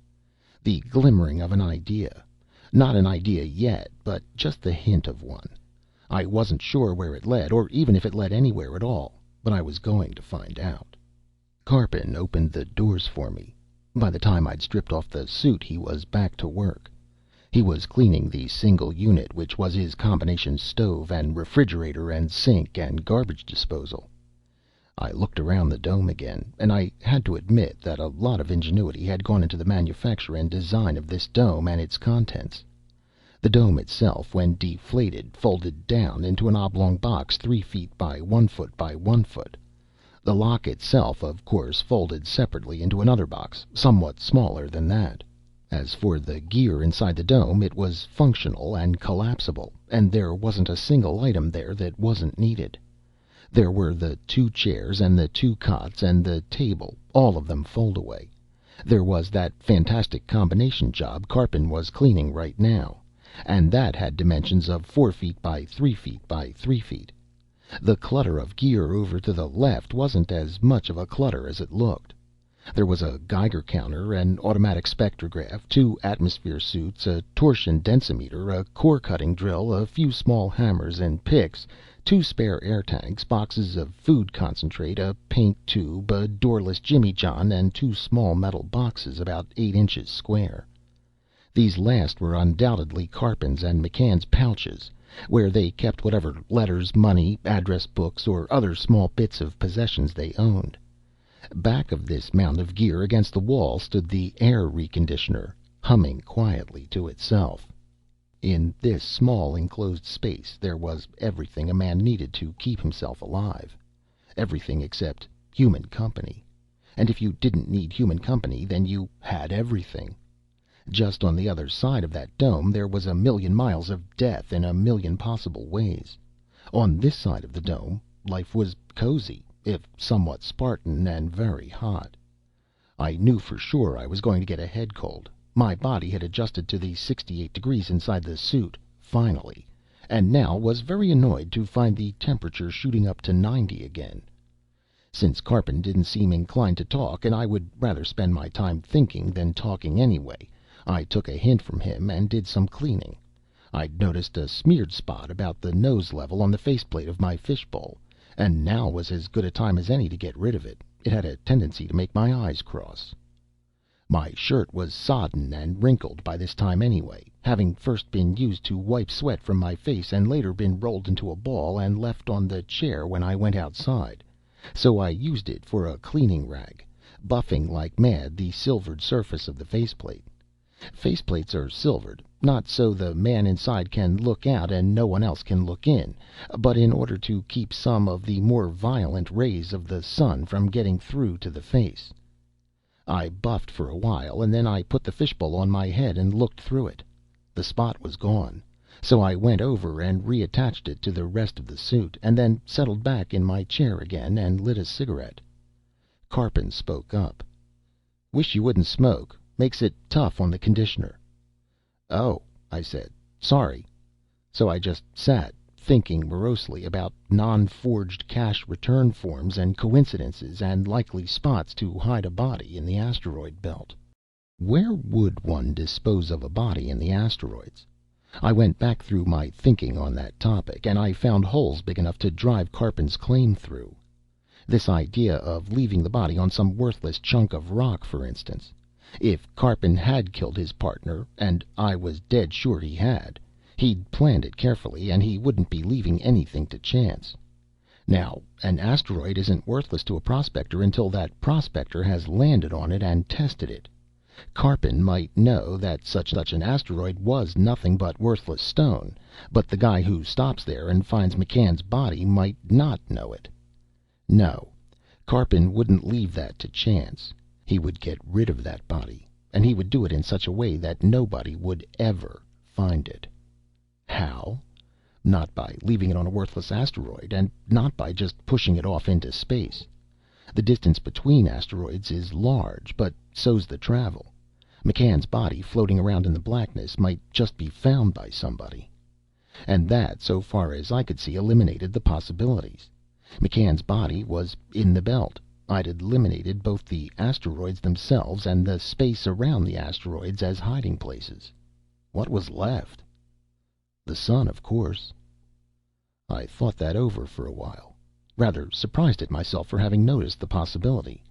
The glimmering of an idea. Not an idea yet, but just the hint of one. I wasn't sure where it led, or even if it led anywhere at all, but I was going to find out. Karpin opened the doors for me. By the time I'd stripped off the suit, he was back to work. He was cleaning the single unit, which was his combination stove and refrigerator and sink and garbage disposal. I looked around the dome again, and I had to admit that a lot of ingenuity had gone into the manufacture and design of this dome and its contents. The dome itself, when deflated, folded down into an oblong box 3 feet by 1 foot by 1 foot. The lock itself, of course, folded separately into another box, somewhat smaller than that. As for the gear inside the dome, it was functional and collapsible, and there wasn't a single item there that wasn't needed. There were the 2 chairs and the 2 cots and the table, all of them fold-away. There was that fantastic combination job Karpin was cleaning right now, and that had dimensions of 4 feet by 3 feet by 3 feet. The clutter of gear over to the left wasn't as much of a clutter as it looked. There was a Geiger counter, an automatic spectrograph, 2 atmosphere suits, a torsion densimeter, a core cutting drill, a few small hammers and picks, 2 spare air tanks, boxes of food concentrate, a paint tube, a doorless Jimmy John, and 2 small metal boxes about 8 inches square. These last were undoubtedly Karpin's and McCann's pouches, where they kept whatever letters, money, address books, or other small bits of possessions they owned. Back of this mound of gear against the wall stood the air reconditioner, humming quietly to itself. In this small enclosed space there was everything a man needed to keep himself alive. Everything except human company. And if you didn't need human company, then you had everything. Just on the other side of that dome there was a million miles of death in a million possible ways. On this side of the dome, life was cozy, if somewhat Spartan, and very hot. I knew for sure I was going to get a head cold. My body had adjusted to the 68 degrees inside the suit, finally, and now was very annoyed to find the temperature shooting up to 90 again. Since Karpin didn't seem inclined to talk, and I would rather spend my time thinking than talking anyway, I took a hint from him and did some cleaning. I'd noticed a smeared spot about the nose level on the faceplate of my fishbowl, and now was as good a time as any to get rid of it. It had a tendency to make my eyes cross. My shirt was sodden and wrinkled by this time anyway, having first been used to wipe sweat from my face and later been rolled into a ball and left on the chair when I went outside, so I used it for a cleaning rag, buffing like mad the silvered surface of the faceplate. Faceplates are silvered, not so the man inside can look out and no one else can look in, but in order to keep some of the more violent rays of the sun from getting through to the face. I buffed for a while, and then I put the fishbowl on my head and looked through it. The spot was gone, so I went over and reattached it to the rest of the suit, and then settled back in my chair again and lit a cigarette. Karpin spoke up. "Wish you wouldn't smoke. Makes it tough on the conditioner." "Oh," I said. "Sorry." So I just sat, thinking morosely about non-forged cash return forms and coincidences and likely spots to hide a body in the asteroid belt. Where would one dispose of a body in the asteroids? I went back through my thinking on that topic, and I found holes big enough to drive Karpin's claim through. This idea of leaving the body on some worthless chunk of rock, for instance. If Karpin had killed his partner, and I was dead sure he had, he'd planned it carefully, and he wouldn't be leaving anything to chance. Now, an asteroid isn't worthless to a prospector until that prospector has landed on it and tested it. Karpin might know that such an asteroid was nothing but worthless stone, but the guy who stops there and finds McCann's body might not know it. No, Karpin wouldn't leave that to chance. He would get rid of that body, and he would do it in such a way that nobody would ever find it. How? Not by leaving it on a worthless asteroid, and not by just pushing it off into space. The distance between asteroids is large, but so's the travel. McCann's body, floating around in the blackness, might just be found by somebody. And that, so far as I could see, eliminated the possibilities. McCann's body was in the belt. I'd eliminated both the asteroids themselves and the space around the asteroids as hiding places. What was left? The sun, of course. I thought that over for a while, rather surprised at myself for having noticed the possibility.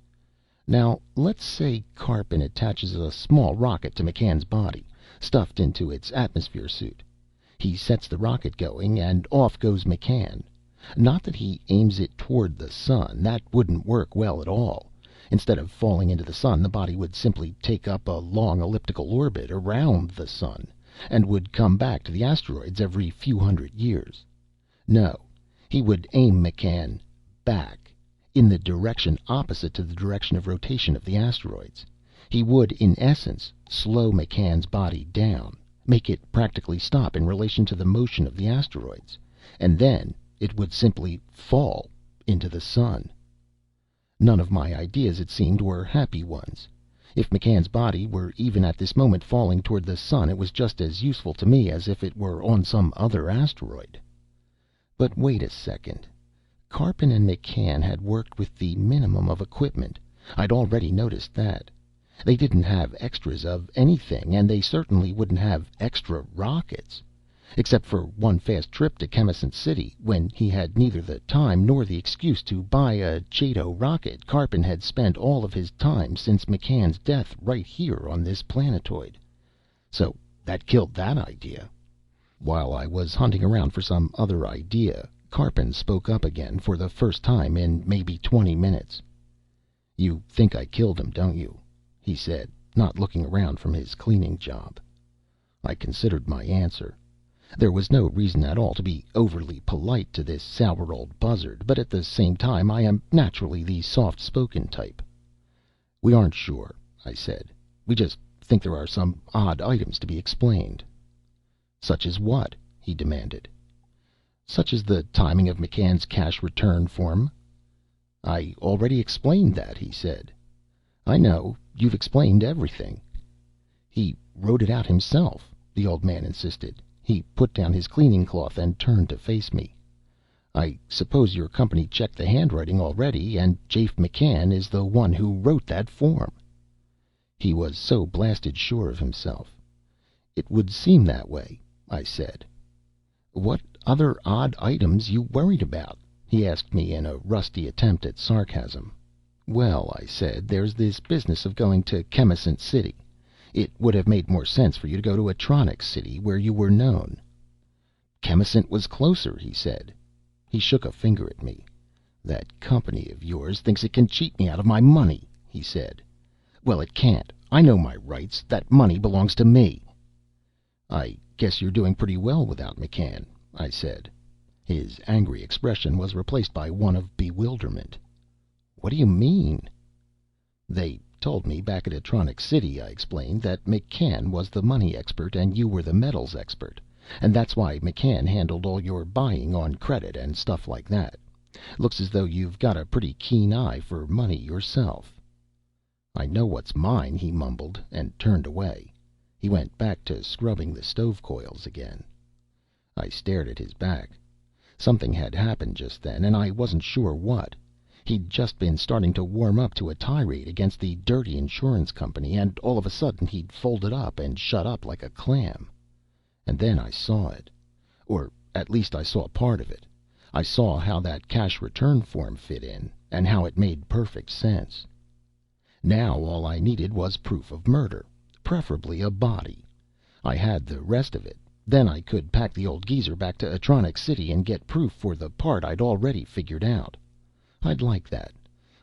Now, let's say Karpin attaches a small rocket to McCann's body, stuffed into its atmosphere suit. He sets the rocket going, and off goes McCann. Not that he aims it toward the sun. That wouldn't work well at all. Instead of falling into the sun, the body would simply take up a long elliptical orbit around the sun, and would come back to the asteroids every few hundred years. No, he would aim McCann back, in the direction opposite to the direction of rotation of the asteroids. He would, in essence, slow McCann's body down, make it practically stop in relation to the motion of the asteroids, and then it would simply fall into the sun. None of my ideas, it seemed, were happy ones. If McCann's body were even at this moment falling toward the sun, it was just as useful to me as if it were on some other asteroid. But wait a second. Karpin and McCann had worked with the minimum of equipment. I'd already noticed that. They didn't have extras of anything, and they certainly wouldn't have extra rockets. Except for one fast trip to Chemisant City, when he had neither the time nor the excuse to buy a Chato rocket, Karpin had spent all of his time since McCann's death right here on this planetoid. So that killed that idea. While I was hunting around for some other idea, Karpin spoke up again for the first time in maybe 20 minutes. "You think I killed him, don't you?" he said, not looking around from his cleaning job. I considered my answer. There was no reason at all to be overly polite to this sour old buzzard, but at the same time I am naturally the soft-spoken type. "We aren't sure," I said. "We just think there are some odd items to be explained." "Such as what?" he demanded. "Such as the timing of McCann's cash return form." "I already explained that," he said. "I know. You've explained everything." "He wrote it out himself," the old man insisted. He put down his cleaning cloth and turned to face me. "I suppose your company checked the handwriting already, and Jafe McCann is the one who wrote that form." He was so blasted sure of himself. "It would seem that way," I said. "What other odd items you worried about?" he asked me in a rusty attempt at sarcasm. "Well," I said, "there's this business of going to Chemisant City. It would have made more sense for you to go to Atronics City, where you were known." "Chemisant was closer," he said. He shook a finger at me. "That company of yours thinks it can cheat me out of my money," he said. "Well, it can't. I know my rights. That money belongs to me." "I guess you're doing pretty well without McCann," I said. His angry expression was replaced by one of bewilderment. "What do you mean?" "They told me back at Atronics City," I explained, "that McCann was the money expert and you were the metals expert. And that's why McCann handled all your buying on credit and stuff like that. Looks as though you've got a pretty keen eye for money yourself." "I know what's mine," he mumbled, and turned away. He went back to scrubbing the stove coils again. I stared at his back. Something had happened just then, and I wasn't sure what. He'd just been starting to warm up to a tirade against the dirty insurance company, and all of a sudden he'd folded up and shut up like a clam. And then I saw it. Or at least I saw part of it. I saw how that cash return form fit in, and how it made perfect sense. Now all I needed was proof of murder, preferably a body. I had the rest of it. Then I could pack the old geezer back to Atronic City and get proof for the part I'd already figured out. I'd like that.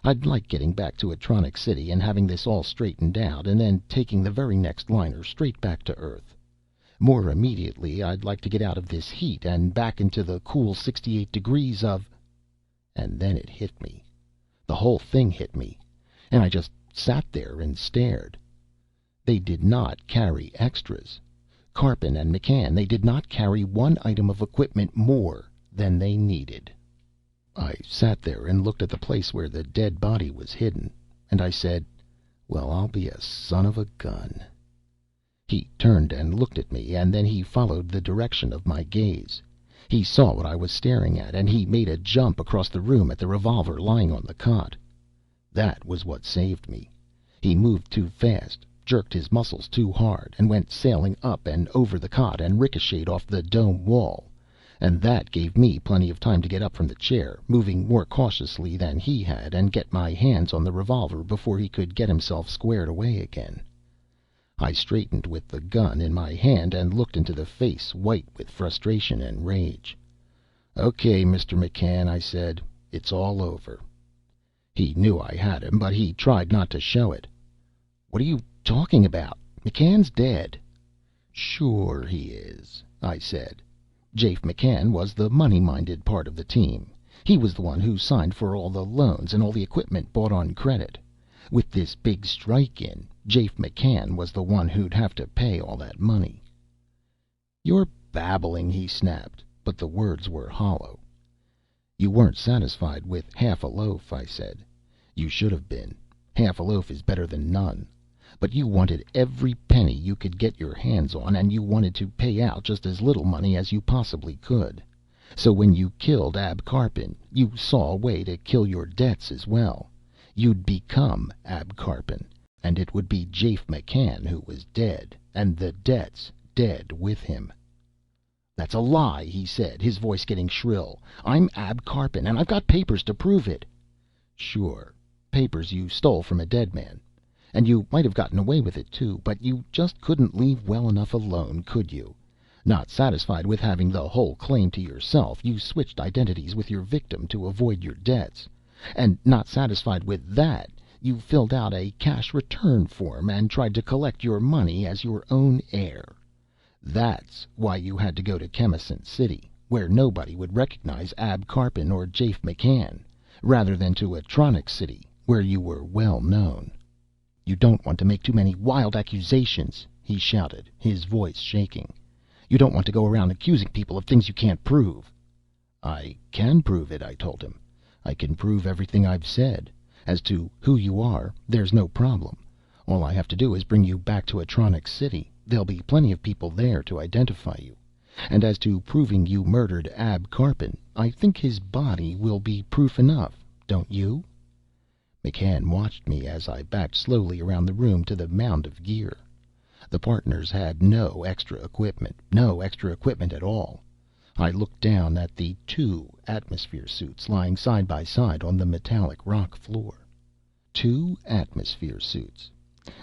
I'd like getting back to Atronic City and having this all straightened out, and then taking the very next liner straight back to Earth. More immediately, I'd like to get out of this heat and back into the cool 68 degrees of... And then it hit me. The whole thing hit me. And I just sat there and stared. They did not carry extras. Karpin and McCann, they did not carry one item of equipment more than they needed. I sat there and looked at the place where the dead body was hidden, and I said, well, I'll be a son of a gun. He turned and looked at me, and then he followed the direction of my gaze. He saw what I was staring at, and he made a jump across the room at the revolver lying on the cot. That was what saved me. He moved too fast, jerked his muscles too hard, and went sailing up and over the cot and ricocheted off the dome wall. And that gave me plenty of time to get up from the chair, moving more cautiously than he had, and get my hands on the revolver before he could get himself squared away again. I straightened with the gun in my hand and looked into the face, white with frustration and rage. "Okay, Mr. McCann," I said. "It's all over." He knew I had him, but he tried not to show it. "What are you talking about? McCann's dead." "Sure he is," I said. Jafe McCann was the money-minded part of the team. He was the one who signed for all the loans and all the equipment bought on credit. With this big strike in, Jafe McCann was the one who'd have to pay all that money. "You're babbling," he snapped, but the words were hollow. "You weren't satisfied with half a loaf," I said. "You should have been. Half a loaf is better than none. But you wanted every penny you could get your hands on, and you wanted to pay out just as little money as you possibly could. So when you killed Ab Karpin, you saw a way to kill your debts as well. You'd become Ab Karpin, and it would be Jafe McCann who was dead, and the debts dead with him." "That's a lie," he said, his voice getting shrill. "I'm Ab Karpin, and I've got papers to prove it." "Sure. Papers you stole from a dead man. And you might have gotten away with it, too, but you just couldn't leave well enough alone, could you? Not satisfied with having the whole claim to yourself, you switched identities with your victim to avoid your debts. And not satisfied with that, you filled out a cash return form and tried to collect your money as your own heir. That's why you had to go to Chemisant City, where nobody would recognize Ab Karpin or Jafe McCann, rather than to Atronic City, where you were well known." "You don't want to make too many wild accusations," he shouted, his voice shaking. "You don't want to go around accusing people of things you can't prove." "I can prove it," I told him. "I can prove everything I've said. As to who you are, there's no problem. All I have to do is bring you back to Atronic City. There'll be plenty of people there to identify you. And as to proving you murdered Ab Karpin, I think his body will be proof enough, don't you?" McCann watched me as I backed slowly around the room to the mound of gear. The partners had no extra equipment at all. I looked down at the 2 atmosphere suits lying side by side on the metallic rock floor. 2 atmosphere suits.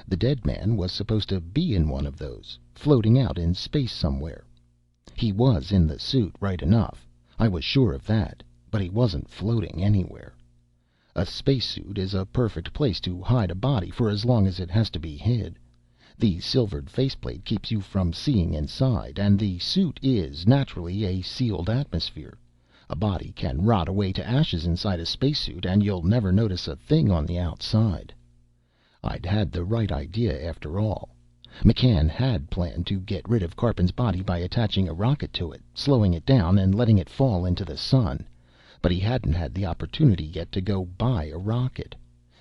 The dead man was supposed to be in one of those, floating out in space somewhere. He was in the suit, right enough. I was sure of that, but he wasn't floating anywhere. A spacesuit is a perfect place to hide a body for as long as it has to be hid. The silvered faceplate keeps you from seeing inside, and the suit is, naturally, a sealed atmosphere. A body can rot away to ashes inside a spacesuit, and you'll never notice a thing on the outside. I'd had the right idea after all. McCann had planned to get rid of Karpin's body by attaching a rocket to it, slowing it down, and letting it fall into the sun. But he hadn't had the opportunity yet to go buy a rocket.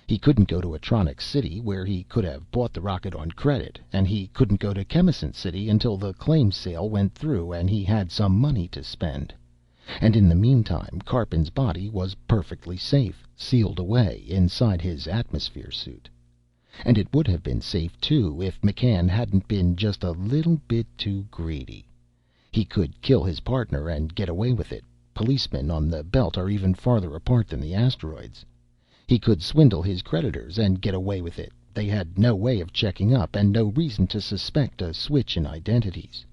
He couldn't go to Atronic City, where he could have bought the rocket on credit, and he couldn't go to Chemisant City until the claim sale went through and he had some money to spend. And in the meantime, Karpin's body was perfectly safe, sealed away inside his atmosphere suit. And it would have been safe, too, if McCann hadn't been just a little bit too greedy. He could kill his partner and get away with it. Policemen on the belt are even farther apart than the asteroids. He could swindle his creditors and get away with it. They had no way of checking up and no reason to suspect a switch in identities.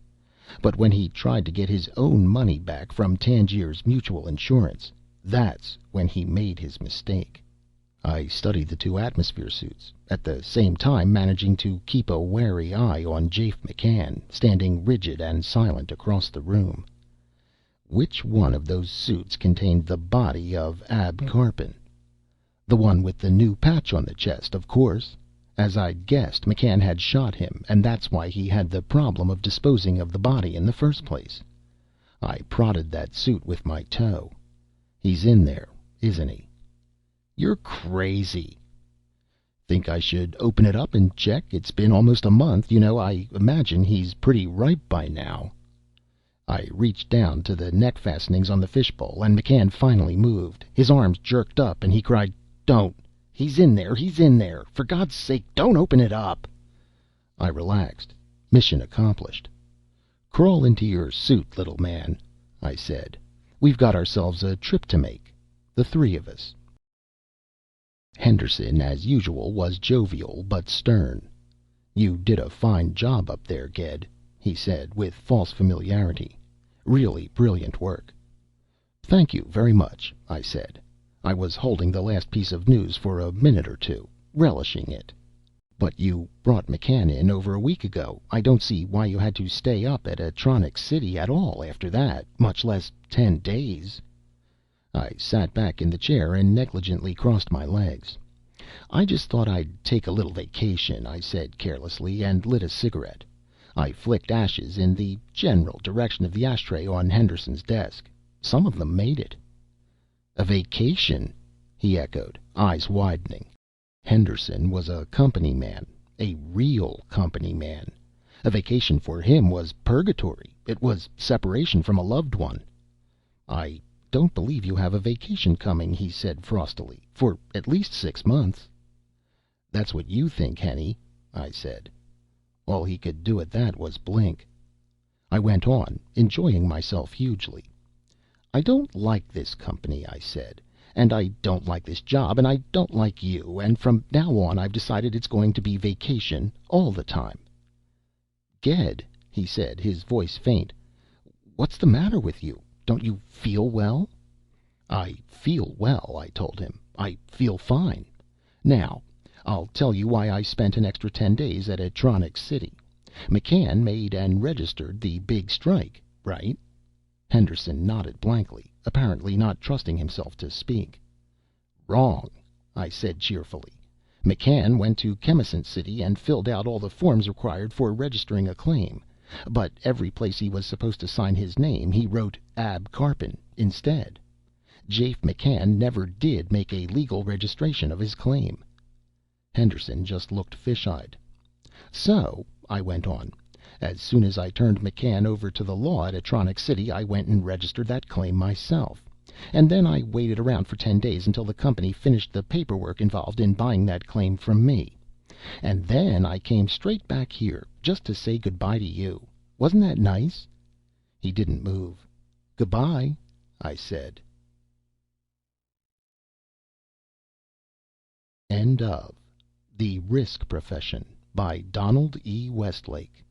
But when he tried to get his own money back from Tangier's mutual insurance, that's when he made his mistake. I studied the two atmosphere suits, at the same time managing to keep a wary eye on Jafe McCann, standing rigid and silent across the room. Which one of those suits contained the body of Ab Karpin? The one with the new patch on the chest, of course. As I'd guessed, McCann had shot him, and that's why he had the problem of disposing of the body in the first place. I prodded that suit with my toe. He's in there, isn't he? You're crazy. Think I should open it up and check? It's been almost a month. You know, I imagine he's pretty ripe by now. I reached down to the neck fastenings on the fishbowl, and McCann finally moved. His arms jerked up, and he cried, "Don't! He's in there! He's in there! For God's sake, don't open it up!" I relaxed. Mission accomplished. "Crawl into your suit, little man," I said. "We've got ourselves a trip to make. The three of us." Henderson, as usual, was jovial but stern. "You did a fine job up there, Ged," he said, with false familiarity. "Really brilliant work." "Thank you very much," I said. I was holding the last piece of news for a minute or two, relishing it. "But you brought McCann in over a week ago. I don't see why you had to stay up at Atronics City at all after that, much less 10 days. I sat back in the chair and negligently crossed my legs. "I just thought I'd take a little vacation," I said carelessly, and lit a cigarette. I flicked ashes in the general direction of the ashtray on Henderson's desk. Some of them made it. "A vacation?" he echoed, eyes widening. Henderson was a company man, a real company man. A vacation for him was purgatory. It was separation from a loved one. "I don't believe you have a vacation coming," he said frostily, "for at least 6 months." "That's what you think, Henny," I said. All he could do at that was blink. I went on, enjoying myself hugely. "I don't like this company," I said, "and I don't like this job, and I don't like you, and from now on I've decided it's going to be vacation all the time." "Ged," he said, his voice faint, "what's the matter with you? Don't you feel well?" "I feel well," I told him. "I feel fine. Now, I'll tell you why I spent an extra 10 days at Atronics City. McCann made and registered the big strike, right?" Henderson nodded blankly, apparently not trusting himself to speak. "Wrong," I said cheerfully. "McCann went to Chemisant City and filled out all the forms required for registering a claim. But every place he was supposed to sign his name, he wrote Ab Karpin instead. Jafe McCann never did make a legal registration of his claim." Henderson just looked fish-eyed. "So," I went on, "as soon as I turned McCann over to the law at Atronics City, I went and registered that claim myself. And then I waited around for 10 days until the company finished the paperwork involved in buying that claim from me. And then I came straight back here, just to say goodbye to you. Wasn't that nice?" He didn't move. "Goodbye," I said. End of The Risk Profession by Donald E. Westlake.